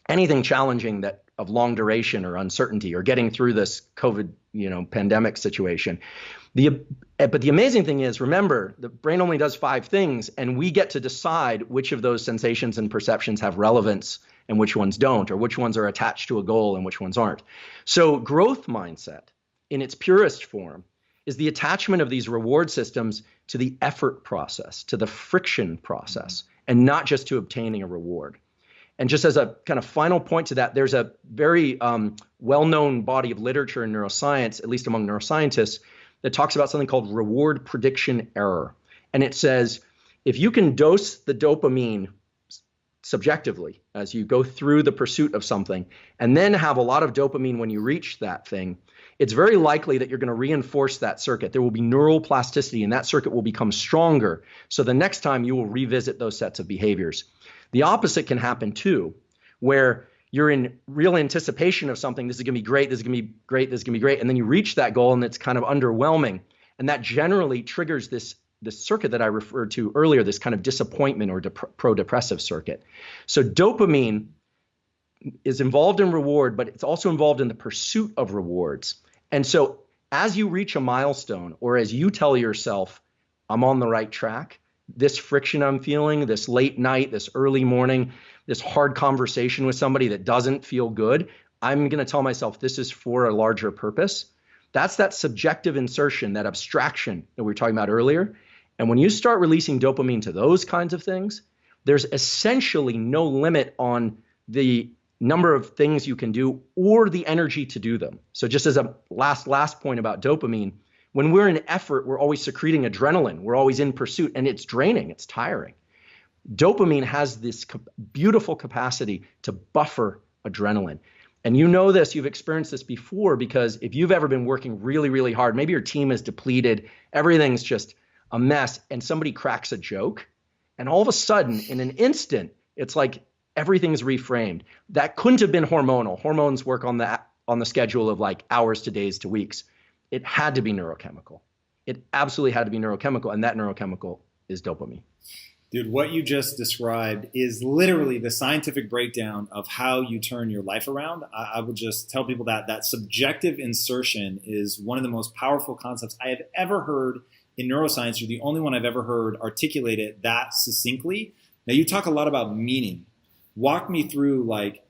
anything challenging that of long duration or uncertainty or getting through this COVID, pandemic situation. But the amazing thing is, remember, the brain only does 5 things, and we get to decide which of those sensations and perceptions have relevance and which ones don't, or which ones are attached to a goal and which ones aren't. So growth mindset, in its purest form, is the attachment of these reward systems to the effort process, to the friction process, and not just to obtaining a reward. And just as a kind of final point to that, there's a very well-known body of literature in neuroscience, at least among neuroscientists, that talks about something called reward prediction error. And it says, if you can dose the dopamine subjectively as you go through the pursuit of something, and then have a lot of dopamine when you reach that thing, it's very likely that you're going to reinforce that circuit. There will be neural plasticity, and that circuit will become stronger. So the next time you will revisit those sets of behaviors. The opposite can happen too, where you're in real anticipation of something. This is going to be great. This is going to be great. This is going to be great. And then you reach that goal and it's kind of underwhelming. And that generally triggers this circuit that I referred to earlier, this kind of disappointment or pro-depressive circuit. So dopamine is involved in reward, but it's also involved in the pursuit of rewards. And so as you reach a milestone, or as you tell yourself, I'm on the right track, this friction I'm feeling, this late night, this early morning, this hard conversation with somebody that doesn't feel good, I'm going to tell myself this is for a larger purpose. That's that subjective insertion, that abstraction that we were talking about earlier. And when you start releasing dopamine to those kinds of things, there's essentially no limit on the number of things you can do or the energy to do them. So just as a last point about dopamine, when we're in effort, we're always secreting adrenaline. We're always in pursuit, and it's draining. It's tiring. Dopamine has this beautiful capacity to buffer adrenaline. And you know this, you've experienced this before, because if you've ever been working really, really hard, maybe your team is depleted, everything's just a mess, and somebody cracks a joke, and all of a sudden, in an instant, it's like everything's reframed. That couldn't have been hormonal. Hormones work on the schedule of like hours to days to weeks. It had to be neurochemical. It absolutely had to be neurochemical, and that neurochemical is dopamine. Dude, what you just described is literally the scientific breakdown of how you turn your life around. I will just tell people that subjective insertion is one of the most powerful concepts I have ever heard in neuroscience. You're the only one I've ever heard articulate it that succinctly. Now, you talk a lot about meaning. Walk me through like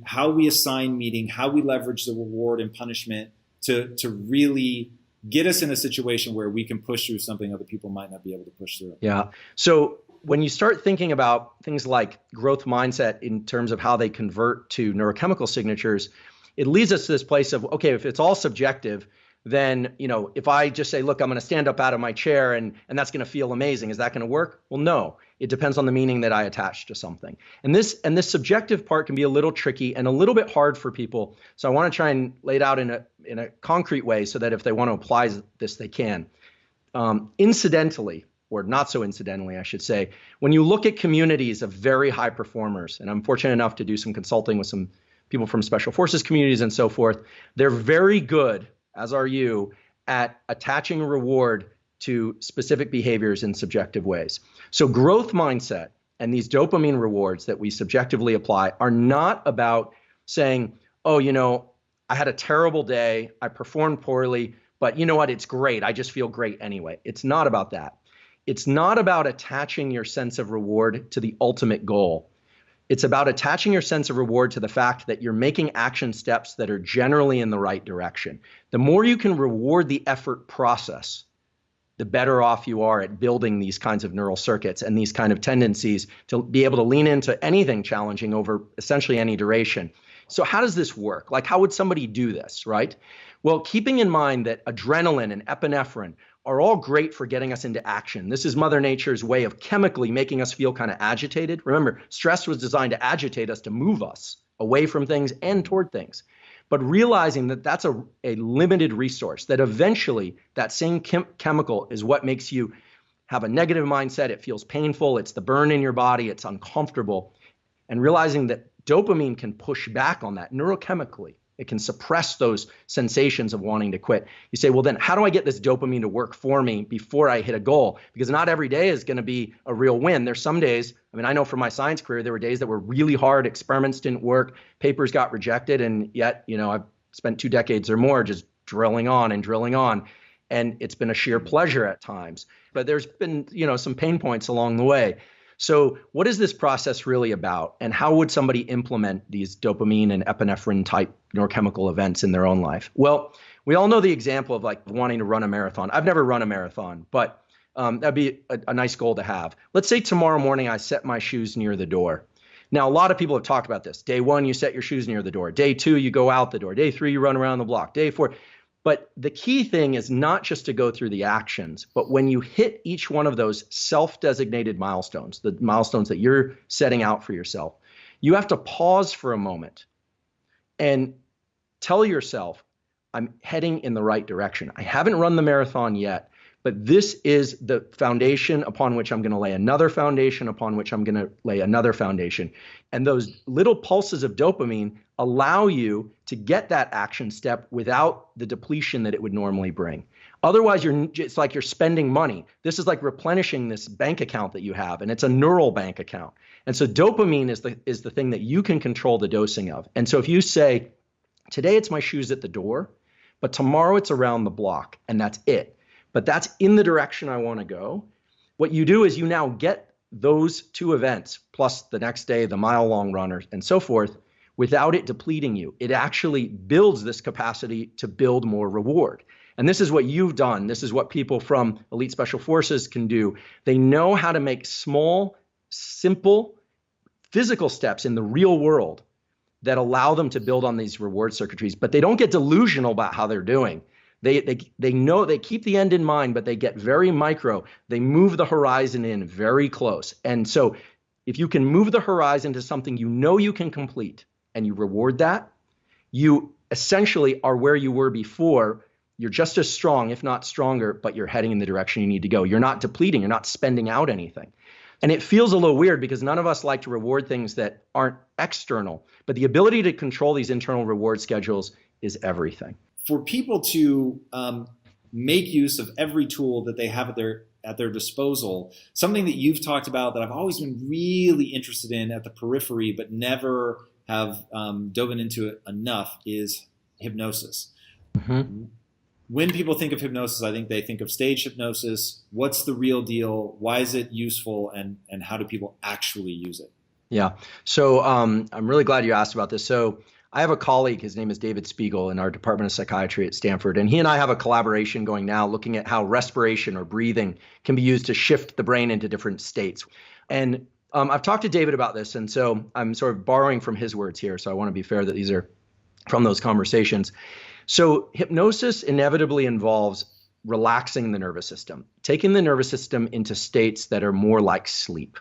how we assign meaning, how we leverage the reward and punishment to really get us in a situation where we can push through something other people might not be able to push through. Yeah. So when you start thinking about things like growth mindset in terms of how they convert to neurochemical signatures, it leads us to this place of, okay, if it's all subjective, then, if I just say, look, I'm going to stand up out of my chair and that's going to feel amazing, is that going to work? Well, no, it depends on the meaning that I attach to something. And this subjective part can be a little tricky and a little bit hard for people. So I want to try and lay it out in a concrete way so that if they want to apply this, they can. Incidentally, or not so incidentally, I should say, when you look at communities of very high performers, and I'm fortunate enough to do some consulting with some people from special forces communities and so forth, they're very good, as are you, at attaching reward to specific behaviors in subjective ways. So growth mindset and these dopamine rewards that we subjectively apply are not about saying, oh, I had a terrible day, I performed poorly, but you know what, it's great, I just feel great anyway. It's not about that. It's not about attaching your sense of reward to the ultimate goal. It's about attaching your sense of reward to the fact that you're making action steps that are generally in the right direction. The more you can reward the effort process, the better off you are at building these kinds of neural circuits and these kind of tendencies to be able to lean into anything challenging over essentially any duration. So how does this work? Like, how would somebody do this, right? Well, keeping in mind that adrenaline and epinephrine are all great for getting us into action. This is Mother Nature's way of chemically making us feel kind of agitated. Remember, stress was designed to agitate us, to move us away from things and toward things. But realizing that that's a limited resource, that eventually that same chemical is what makes you have a negative mindset. It feels painful. It's the burn in your body. It's uncomfortable. And realizing that dopamine can push back on that neurochemically. It can suppress those sensations of wanting to quit. You say, well, then how do I get this dopamine to work for me before I hit a goal? Because not every day is going to be a real win. There's some days, I know from my science career, there were days that were really hard. Experiments didn't work. Papers got rejected. And yet, I've spent 2 decades or more just drilling on. And it's been a sheer pleasure at times. But there's been, some pain points along the way. So what is this process really about? And how would somebody implement these dopamine and epinephrine type neurochemical events in their own life? Well, we all know the example of like wanting to run a marathon. I've never run a marathon, but that'd be a nice goal to have. Let's say tomorrow morning I set my shoes near the door. Now, a lot of people have talked about this. Day 1, you set your shoes near the door. Day 2, you go out the door. Day 3, you run around the block. Day 4. But the key thing is not just to go through the actions, but when you hit each one of those self-designated milestones, the milestones that you're setting out for yourself, you have to pause for a moment and tell yourself, I'm heading in the right direction. I haven't run the marathon yet, But this is the foundation upon which I'm going to lay another foundation, upon which I'm going to lay another foundation. And those little pulses of dopamine allow you to get that action step without the depletion that it would normally bring. Otherwise, it's like you're spending money. This is like replenishing this bank account that you have, and it's a neural bank account. And so dopamine is the thing that you can control the dosing of. And so if you say, today it's my shoes at the door, but tomorrow it's around the block, and that's it. But that's in the direction I want to go. What you do is you now get those two events, plus the next day, the mile-long runner, and so forth, without it depleting you. It actually builds this capacity to build more reward. And this is what you've done. This is what people from elite special forces can do. They know how to make small, simple, physical steps in the real world that allow them to build on these reward circuitries, but they don't get delusional about how they're doing. They know, they keep the end in mind, but they get very micro. They move the horizon in very close. And so if you can move the horizon to something you know you can complete and you reward that, you essentially are where you were before. You're just as strong, if not stronger, but you're heading in the direction you need to go. You're not depleting. You're not spending out anything. And it feels a little weird because none of us like to reward things that aren't external. But the ability to control these internal reward schedules is everything. For people to make use of every tool that they have at their disposal, something that you've talked about that I've always been really interested in at the periphery but never have dove into it enough is hypnosis. Mm-hmm. When people think of hypnosis, I think they think of stage hypnosis. What's the real deal? Why is it useful? And how do people actually use it? Yeah. So I'm really glad you asked about this. So I have a colleague, his name is David Spiegel in our Department of Psychiatry at Stanford, and he and I have a collaboration going now looking at how respiration or breathing can be used to shift the brain into different states. And I've talked to David about this, and so I'm sort of borrowing from his words here, so I want to be fair that these are from those conversations. So hypnosis inevitably involves relaxing the nervous system, taking the nervous system into states that are more like sleep.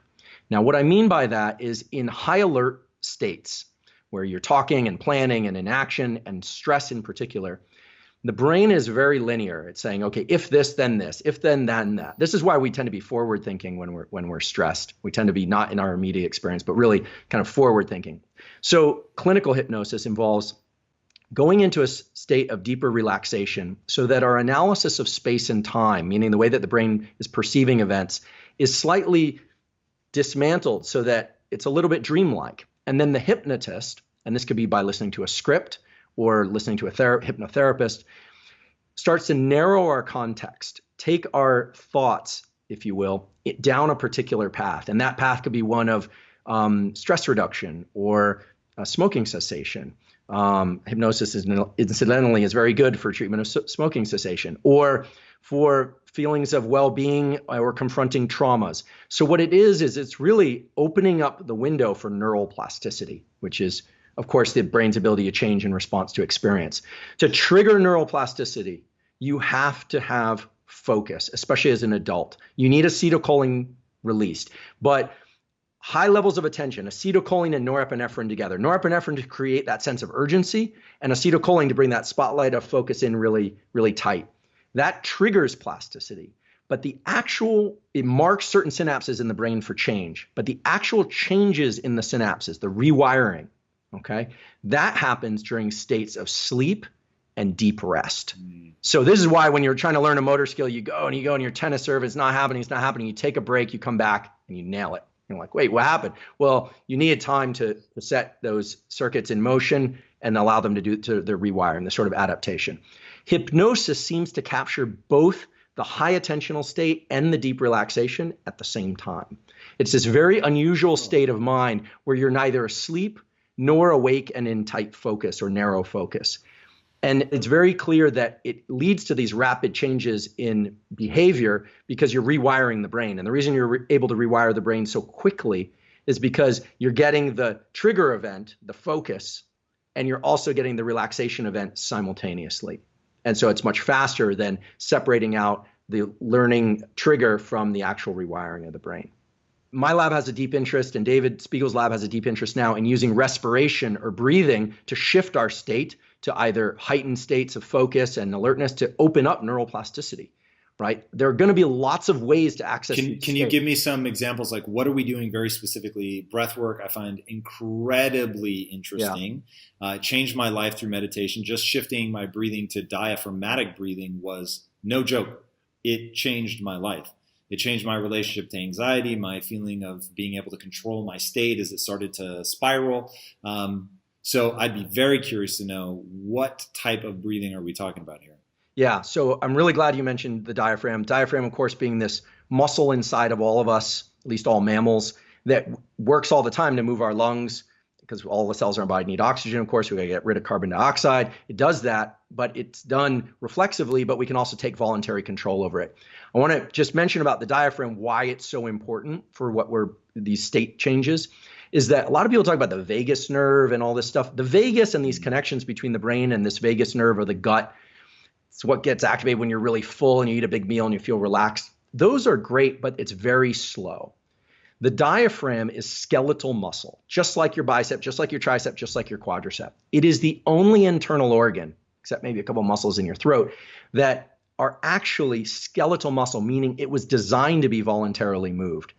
Now, what I mean by that is in high alert states, where you're talking and planning and in action and stress in particular, the brain is very linear. It's saying, okay, if this, then this, if then that. This is why we tend to be forward thinking when we're stressed. We tend to be not in our immediate experience, but really kind of forward thinking. So clinical hypnosis involves going into a state of deeper relaxation so that our analysis of space and time, meaning the way that the brain is perceiving events, is slightly dismantled so that it's a little bit dreamlike. And then the hypnotist, and this could be by listening to a script or listening to a hypnotherapist, starts to narrow our context, take our thoughts, if you will, down a particular path. And that path could be one of stress reduction or smoking cessation. Hypnosis incidentally is very good for treatment of smoking cessation or for feelings of well-being or confronting traumas. So what it is it's really opening up the window for neural plasticity, which is, of course, the brain's ability to change in response to experience. To trigger neural plasticity, you have to have focus, especially as an adult. You need acetylcholine released, but high levels of attention, acetylcholine and norepinephrine together. Norepinephrine to create that sense of urgency and acetylcholine to bring that spotlight of focus in really, really tight. That triggers plasticity, but it marks certain synapses in the brain for change, but the actual changes in the synapses, the rewiring, okay, that happens during states of sleep and deep rest. So this is why when you're trying to learn a motor skill, you go and your tennis serve, it's not happening, you take a break, you come back and you nail it. You're like, wait, what happened? Well, you needed time to set those circuits in motion and allow them to do the rewiring, the sort of adaptation. Hypnosis seems to capture both the high attentional state and the deep relaxation at the same time. It's this very unusual state of mind where you're neither asleep nor awake and in tight focus or narrow focus. And it's very clear that it leads to these rapid changes in behavior because you're rewiring the brain. And the reason you're able to rewire the brain so quickly is because you're getting the trigger event, the focus, and you're also getting the relaxation event simultaneously. And so it's much faster than separating out the learning trigger from the actual rewiring of the brain. My lab has a deep interest, and David Spiegel's lab has a deep interest now in using respiration or breathing to shift our state to either heightened states of focus and alertness to open up neural plasticity. right? There are going to be lots of ways to access these Can you states. give me some examples? Like, what are we doing very specifically? Breath work I find incredibly interesting. It changed my life through meditation. Just shifting my breathing to diaphragmatic breathing was no joke. It changed my life. It changed my relationship to anxiety, my feeling of being able to control my state as it started to spiral. So I'd be very curious to know, what type of breathing are we talking about here? Yeah, so I'm really glad you mentioned the diaphragm. Diaphragm, of course, being this muscle inside of all of us, at least all mammals, that works all the time to move our lungs, because all the cells in our body need oxygen. Of course, we got to get rid of carbon dioxide. It does that, but it's done reflexively, but we can also take voluntary control over it. I want to just mention about the diaphragm, why it's so important for what we're these state changes, is that a lot of people talk about the vagus nerve and all this stuff. The vagus and these connections between the brain and this vagus nerve or the gut, it's what gets activated when you're really full and you eat a big meal and you feel relaxed. Those are great, but it's very slow. The diaphragm is skeletal muscle, just like your bicep, just like your tricep, just like your quadricep. It is the only internal organ, except maybe a couple muscles in your throat, that are actually skeletal muscle, meaning it was designed to be voluntarily moved.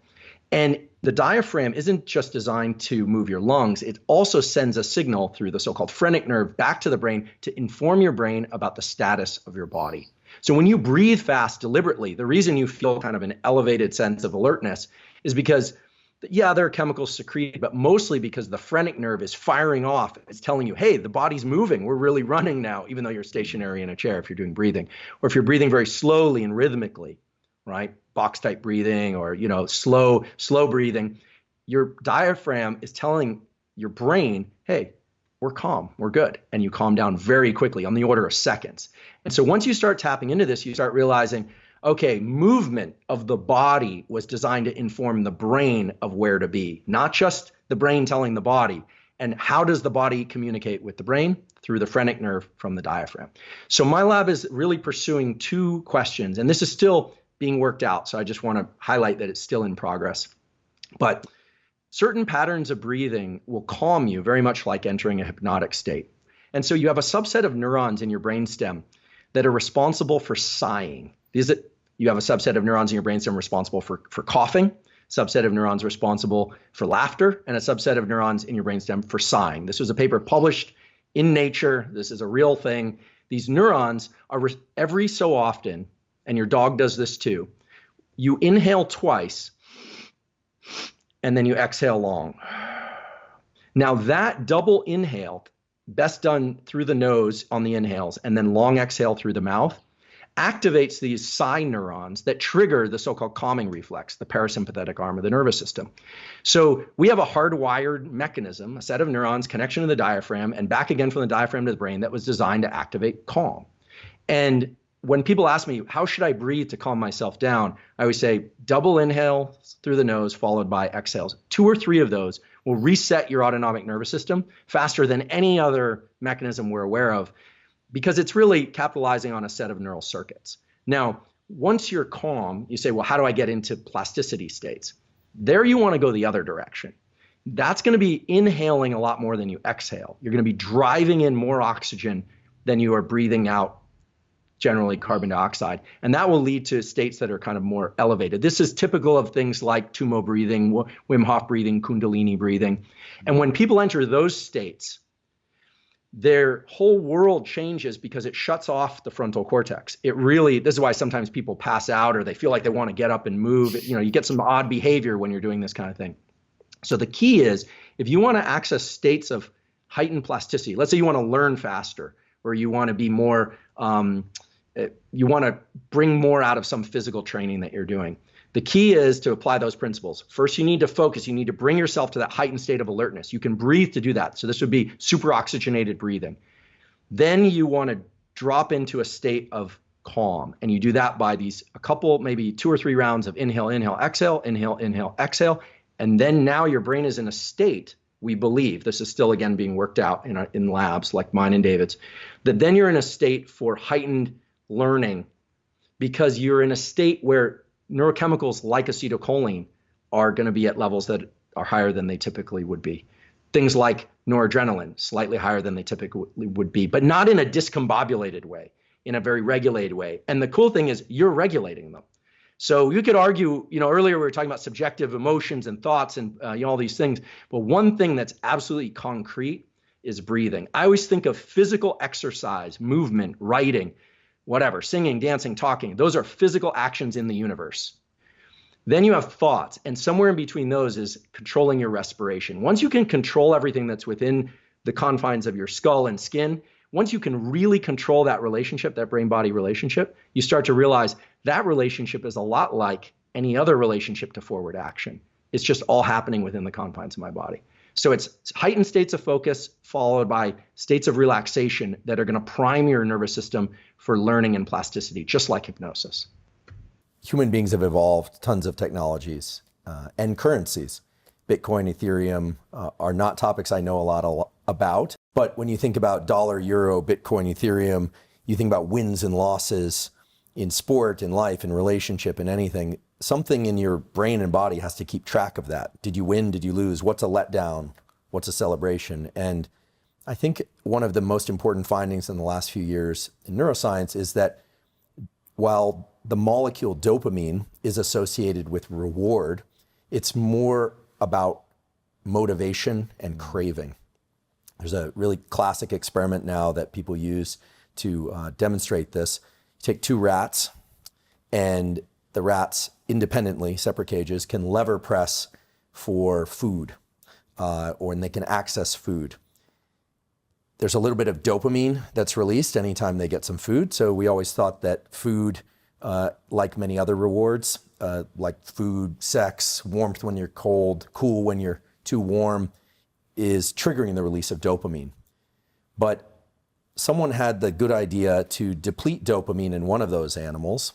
And the diaphragm isn't just designed to move your lungs, it also sends a signal through the so-called phrenic nerve back to the brain to inform your brain about the status of your body. So when you breathe fast deliberately, the reason you feel kind of an elevated sense of alertness is because, yeah, there are chemicals secreted, but mostly because the phrenic nerve is firing off. It's telling you, hey, the body's moving. We're really running now, even though you're stationary in a chair if you're doing breathing. Or if you're breathing very slowly and rhythmically, right? Box type breathing or, slow breathing. Your diaphragm is telling your brain, hey, we're calm, we're good. And you calm down very quickly on the order of seconds. And so once you start tapping into this, you start realizing, okay, movement of the body was designed to inform the brain of where to be, not just the brain telling the body. And how does the body communicate with the brain? Through the phrenic nerve from the diaphragm. So my lab is really pursuing two questions, and this is still being worked out. So I just want to highlight that it's still in progress. But certain patterns of breathing will calm you very much like entering a hypnotic state. And so you have a subset of neurons in your brainstem that are responsible for sighing. You have a subset of neurons in your brainstem responsible for coughing, subset of neurons responsible for laughter, and a subset of neurons in your brainstem for sighing. This was a paper published in Nature. This is a real thing. These neurons are every so often, and your dog does this too, you inhale twice and then you exhale long. Now that double inhale, best done through the nose on the inhales and then long exhale through the mouth, activates these sigh neurons that trigger the so-called calming reflex, the parasympathetic arm of the nervous system. So we have a hardwired mechanism, a set of neurons, connection to the diaphragm, and back again from the diaphragm to the brain that was designed to activate calm. And when people ask me, how should I breathe to calm myself down? I always say double inhale through the nose followed by exhales. 2 or 3 of those will reset your autonomic nervous system faster than any other mechanism we're aware of, because it's really capitalizing on a set of neural circuits. Now, once you're calm, you say, well, how do I get into plasticity states? There you want to go the other direction. That's going to be inhaling a lot more than you exhale. You're going to be driving in more oxygen than you are breathing out, generally carbon dioxide. And that will lead to states that are kind of more elevated. This is typical of things like Tumo breathing, Wim Hof breathing, Kundalini breathing. And when people enter those states, their whole world changes because it shuts off the frontal cortex. This is why sometimes people pass out or they feel like they want to get up and move. You get some odd behavior when you're doing this kind of thing. So the key is, if you want to access states of heightened plasticity, let's say you want to learn faster, or you want to be more, you want to bring more out of some physical training that you're doing. The key is to apply those principles. First, you need to focus. You need to bring yourself to that heightened state of alertness. You can breathe to do that. So this would be super oxygenated breathing. Then you want to drop into a state of calm. And you do that by a couple, maybe 2 or 3 rounds of inhale, inhale, exhale, inhale, inhale, exhale. And then now your brain is in a state, we believe, this is still again being worked out in labs like mine and David's, that then you're in a state for heightened learning, because you're in a state where neurochemicals like acetylcholine are going to be at levels that are higher than they typically would be. Things like noradrenaline, slightly higher than they typically would be, but not in a discombobulated way. in a very regulated way. And the cool thing is you're regulating them. So you could argue, earlier we were talking about subjective emotions and thoughts and all these things. But one thing that's absolutely concrete is breathing. I always think of physical exercise, movement, writing, whatever, singing, dancing, talking. Those are physical actions in the universe. Then you have thoughts, and somewhere in between those is controlling your respiration. Once you can control everything that's within the confines of your skull and skin, once you can really control that relationship, that brain-body relationship, you start to realize that relationship is a lot like any other relationship to forward action. It's just all happening within the confines of my body. So it's heightened states of focus followed by states of relaxation that are going to prime your nervous system for learning and plasticity, just like hypnosis. Human beings have evolved tons of technologies and currencies. Bitcoin, Ethereum are not topics I know a lot about. But when you think about dollar, euro, Bitcoin, Ethereum, you think about wins and losses in sport, in life, in relationship, in anything. Something in your brain and body has to keep track of that. Did you win? Did you lose? What's a letdown? What's a celebration? And I think one of the most important findings in the last few years in neuroscience is that while the molecule dopamine is associated with reward, it's more about motivation and craving. There's a really classic experiment now that people use to demonstrate this. You take two rats, and the rats independently, separate cages, can lever press for food, or they can access food. There's a little bit of dopamine that's released anytime they get some food. So we always thought that food, like many other rewards, like food, sex, warmth when you're cold, cool when you're too warm, is triggering the release of dopamine. But someone had the good idea to deplete dopamine in one of those animals.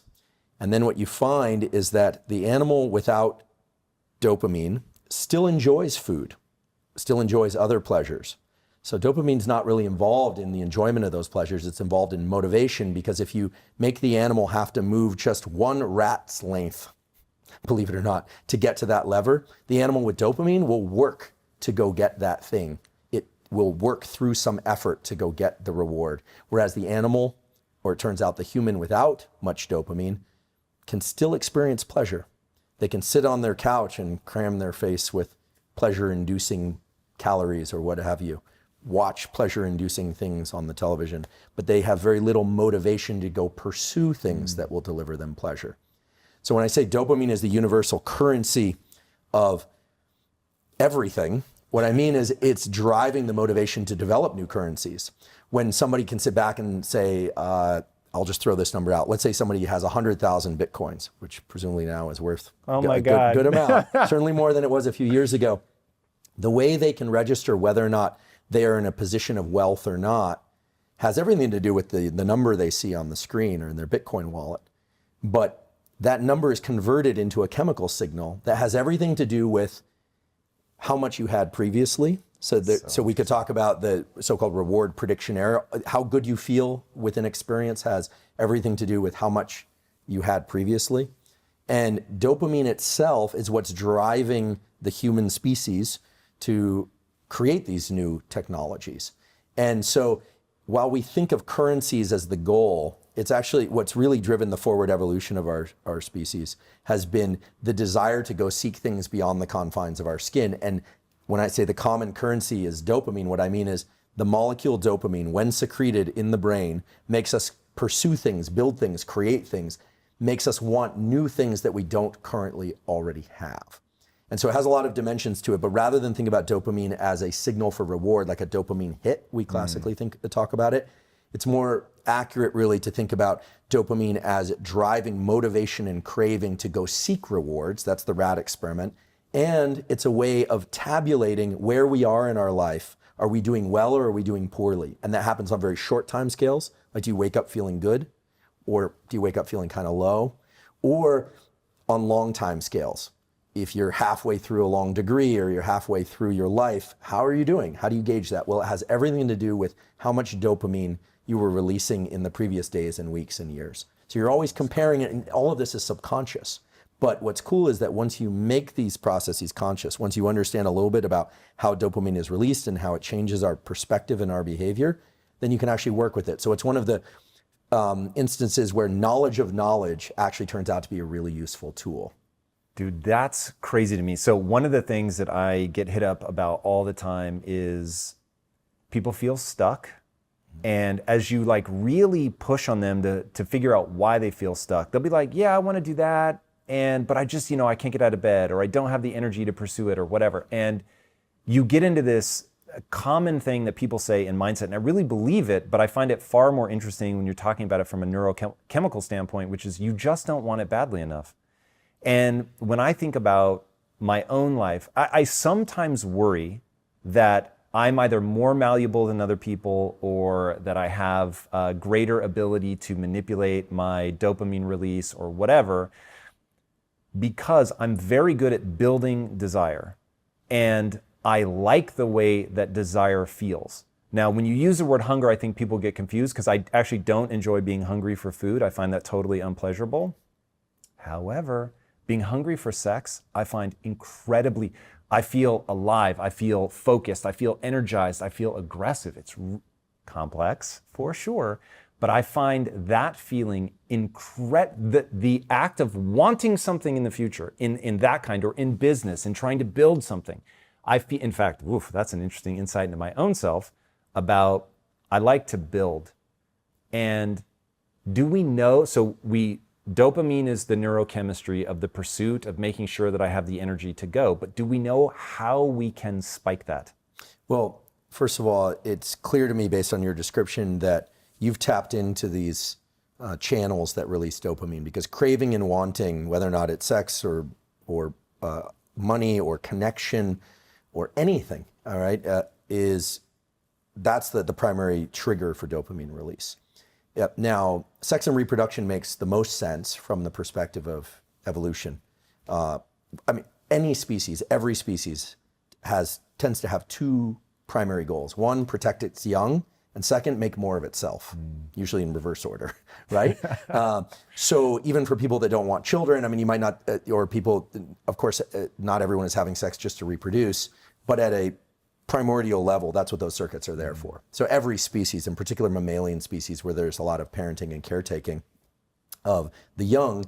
And then what you find is that the animal without dopamine still enjoys food, still enjoys other pleasures. So dopamine's not really involved in the enjoyment of those pleasures. It's involved in motivation, because if you make the animal have to move just one rat's length, believe it or not, to get to that lever, the animal with dopamine will work to go get that thing. It will work through some effort to go get the reward. Whereas the animal, or it turns out the human without much dopamine, can still experience pleasure. They can sit on their couch and cram their face with pleasure-inducing calories or what have you, watch pleasure-inducing things on the television, but they have very little motivation to go pursue things that will deliver them pleasure. So when I say dopamine is the universal currency of everything, what I mean is it's driving the motivation to develop new currencies. When somebody can sit back and say, I'll just throw this number out. Let's say somebody has 100,000 Bitcoins, which presumably now is worth a good amount, certainly more than it was a few years ago. The way they can register whether or not they are in a position of wealth or not has everything to do with the number they see on the screen or in their Bitcoin wallet. But that number is converted into a chemical signal that has everything to do with how much you had previously. So we could talk about the so-called reward prediction error. How good you feel with an experience has everything to do with how much you had previously. And dopamine itself is what's driving the human species to create these new technologies. And so while we think of currencies as the goal, it's actually what's really driven the forward evolution of our species has been the desire to go seek things beyond the confines of our skin. And when I say the common currency is dopamine, what I mean is the molecule dopamine, when secreted in the brain, makes us pursue things, build things, create things, makes us want new things that we don't currently already have. And so it has a lot of dimensions to it, but rather than think about dopamine as a signal for reward, like a dopamine hit, we classically talk about it, it's more accurate really to think about dopamine as driving motivation and craving to go seek rewards. That's the rat experiment. And it's a way of tabulating where we are in our life. Are we doing well or are we doing poorly? And that happens on very short time scales. Like, do you wake up feeling good? Or do you wake up feeling kind of low? Or on long time scales. If you're halfway through a long degree or you're halfway through your life, how are you doing? How do you gauge that? Well, it has everything to do with how much dopamine you were releasing in the previous days and weeks and years. So you're always comparing it, and all of this is subconscious. But what's cool is that once you make these processes conscious, once you understand a little bit about how dopamine is released and how it changes our perspective and our behavior, then you can actually work with it. So it's one of the instances where knowledge of knowledge actually turns out to be a really useful tool. Dude, that's crazy to me. So one of the things that I get hit up about all the time is people feel stuck. And as you like really push on them to figure out why they feel stuck, they'll be like, yeah, I want to do that. But I just, I can't get out of bed, or I don't have the energy to pursue it, or whatever. And you get into this common thing that people say in mindset, and I really believe it, but I find it far more interesting when you're talking about it from a neurochemical standpoint, which is you just don't want it badly enough. And when I think about my own life, I sometimes worry that I'm either more malleable than other people, or that I have a greater ability to manipulate my dopamine release or whatever, because I'm very good at building desire. And I like the way that desire feels. Now, when you use the word hunger, I think people get confused, because I actually don't enjoy being hungry for food. I find that totally unpleasurable. However, being hungry for sex, I find incredibly, I feel alive, I feel focused, I feel energized, I feel aggressive. It's complex for sure, but I find that feeling the act of wanting something in the future, in that kind, or in business, and trying to build something. In fact, that's an interesting insight into my own self about, I like to build. And do we know, dopamine is the neurochemistry of the pursuit of making sure that I have the energy to go. But do we know how we can spike that? Well, first of all, it's clear to me based on your description that you've tapped into these channels that release dopamine, because craving and wanting, whether or not it's sex or money or connection or anything, all right, that's the primary trigger for dopamine release. Yep. Now, sex and reproduction makes the most sense from the perspective of evolution. Any species, every species tends to have two primary goals. One, protect its young, and second, make more of itself, usually in reverse order, right? So even for people that don't want children, you might not, or people, of course, not everyone is having sex just to reproduce, but at a primordial level, that's what those circuits are there for. So every species, in particular mammalian species where there's a lot of parenting and caretaking of the young,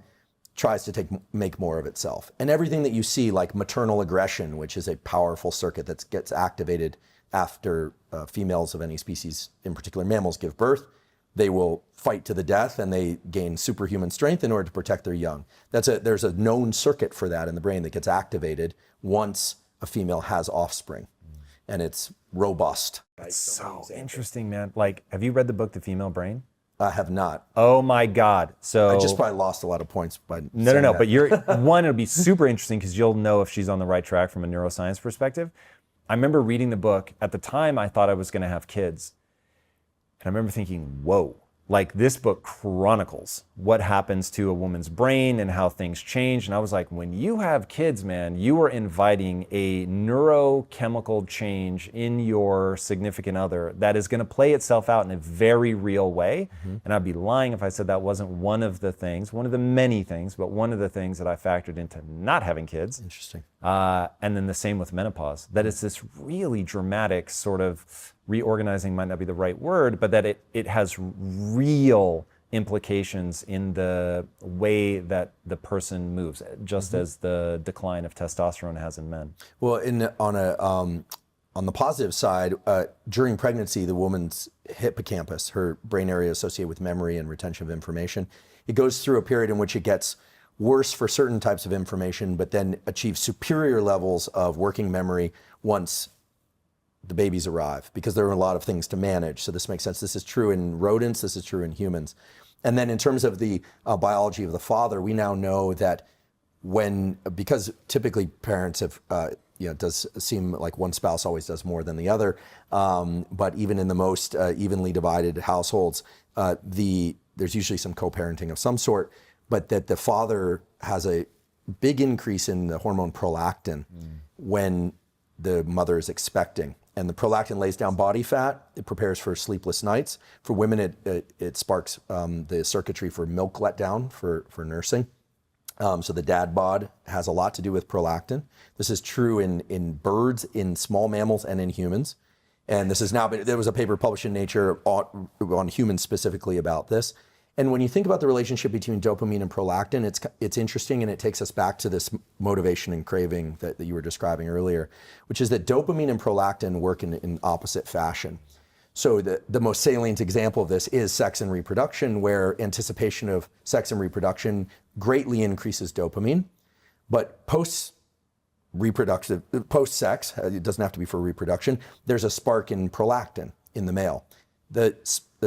tries to make more of itself. And everything that you see, like maternal aggression, which is a powerful circuit that gets activated after females of any species, in particular mammals, give birth, they will fight to the death, and they gain superhuman strength in order to protect their young. There's a known circuit for that in the brain that gets activated once a female has offspring. And it's robust. That's so interesting, man. Like, have you read the book, The Female Brain? I have not. Oh my God. So I just probably lost a lot of points by No. But it'll be super interesting, because you'll know if she's on the right track from a neuroscience perspective. I remember reading the book. At the time, I thought I was going to have kids. And I remember thinking, whoa, like this book chronicles what happens to a woman's brain and how things change. And I was like, when you have kids, man, you are inviting a neurochemical change in your significant other that is going to play itself out in a very real way. Mm-hmm. And I'd be lying if I said that wasn't one of the many things, but one of the things that I factored into not having kids. Interesting. And then the same with menopause, that it's this really dramatic sort of reorganizing, might not be the right word, but that it has real implications in the way that the person moves, just as the decline of testosterone has in men. Well, on the positive side, during pregnancy, the woman's hippocampus, her brain area associated with memory and retention of information, it goes through a period in which it gets worse for certain types of information, but then achieves superior levels of working memory once the babies arrive, because there are a lot of things to manage. So this makes sense. This is true in rodents. This is true in humans. And then in terms of the biology of the father, we now know that because typically parents have, it does seem like one spouse always does more than the other. But even in the most evenly divided households, there's usually some co-parenting of some sort, but that the father has a big increase in the hormone prolactin when the mother is expecting. And the prolactin lays down body fat. It prepares for sleepless nights. For women, it sparks the circuitry for milk letdown for nursing. So the dad bod has a lot to do with prolactin. This is true in birds, in small mammals, and in humans. And this is now, there was a paper published in Nature on humans specifically about this. And when you think about the relationship between dopamine and prolactin, it's interesting, and it takes us back to this motivation and craving that you were describing earlier, which is that dopamine and prolactin work in opposite fashion. So the most salient example of this is sex and reproduction, where anticipation of sex and reproduction greatly increases dopamine, but post-sex, it doesn't have to be for reproduction, there's a spark in prolactin in the male. The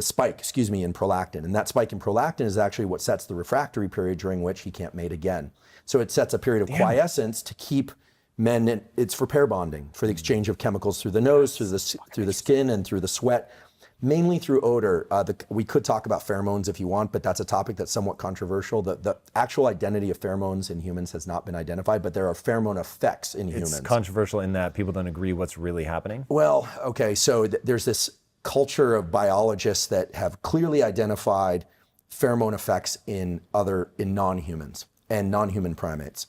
spike, in prolactin. And that spike in prolactin is actually what sets the refractory period during which he can't mate again. So it sets a period of quiescence to keep men, it's for pair bonding, for the exchange of chemicals through the nose, through the skin, and through the sweat, mainly through odor. We could talk about pheromones if you want, but that's a topic that's somewhat controversial. The actual identity of pheromones in humans has not been identified, but there are pheromone effects in humans. It's controversial in that people don't agree what's really happening? Well, okay, so there's this culture of biologists that have clearly identified pheromone effects in non-humans and non-human primates.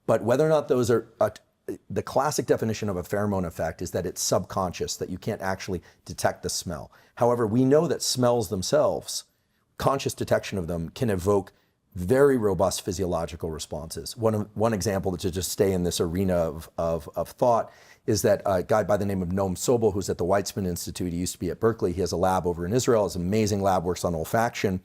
But whether or not those are, the classic definition of a pheromone effect is that it's subconscious, that you can't actually detect the smell. However, we know that smells themselves, conscious detection of them, can evoke very robust physiological responses. One example to just stay in this arena of thought is that a guy by the name of Noam Sobel, who's at the Weizmann Institute, he used to be at Berkeley, he has a lab over in Israel, it's an amazing lab, works on olfaction,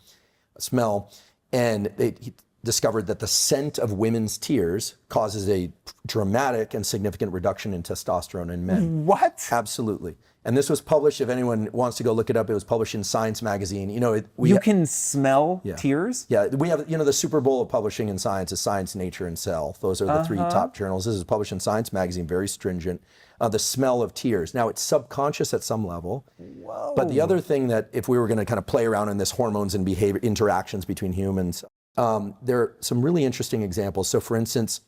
smell, and he discovered that the scent of women's tears causes a dramatic and significant reduction in testosterone in men. What? Absolutely. And this was published, if anyone wants to go look it up, it was published in Science magazine. You can smell tears? Yeah, we have, the Super Bowl of publishing in science is Science, Nature, and Cell. Those are the three top journals. This is published in Science magazine, very stringent. The smell of tears. Now, it's subconscious at some level. Whoa. But the other thing that, if we were going to kind of play around in this hormones and behavior interactions between humans, there are some really interesting examples. So for instance,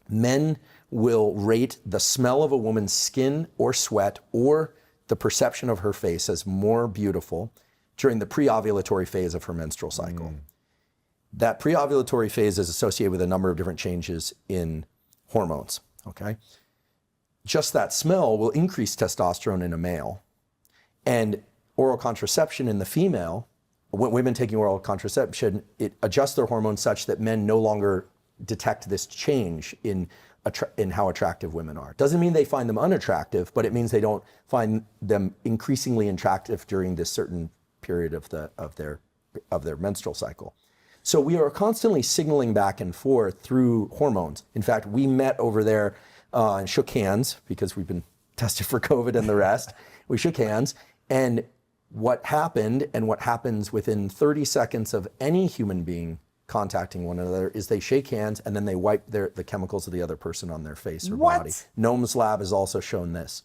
men will rate the smell of a woman's skin or sweat or the perception of her face as more beautiful during the pre-ovulatory phase of her menstrual cycle. That pre-ovulatory phase is associated with a number of different changes in hormones, okay? Just that smell will increase testosterone in a male, and oral contraception in the female, when women taking oral contraception, it adjusts their hormones such that men no longer detect this change in how attractive women are. Doesn't mean they find them unattractive, but it means they don't find them increasingly attractive during this certain period of their menstrual cycle. So we are constantly signaling back and forth through hormones. In fact, we met over there and shook hands because we've been tested for COVID and the rest. We shook hands, and what happened and what happens within 30 seconds of any human being contacting one another is they shake hands and then they wipe the chemicals of the other person on their face or body. Noam's lab has also shown this.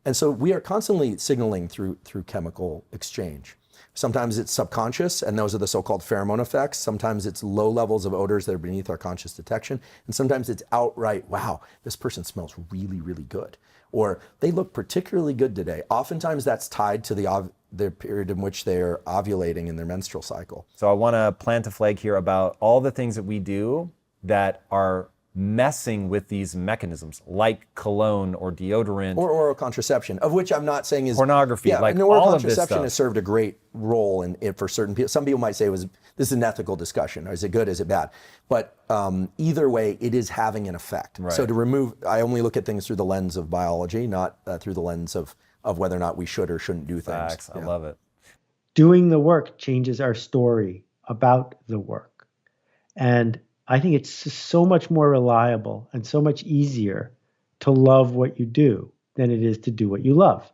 And so we are constantly signaling through chemical exchange. Sometimes it's subconscious, and those are the so-called pheromone effects. Sometimes it's low levels of odors that are beneath our conscious detection. And sometimes it's outright, wow, this person smells really, really good. Or they look particularly good today. Oftentimes that's tied to the period in which they're ovulating in their menstrual cycle. So I want to plant a flag here about all the things that we do that are messing with these mechanisms, like cologne or deodorant. Or oral contraception, of which I'm not saying is... pornography, yeah, like and oral all of this contraception stuff. has served a great role in for certain people. Some people might say this is an ethical discussion. Is it good, is it bad? But either way, it is having an effect. Right. So I only look at things through the lens of biology, not through the lens of whether or not we should or shouldn't do things. Facts. I love it. Doing the work changes our story about the work. And I think it's so much more reliable and so much easier to love what you do than it is to do what you love.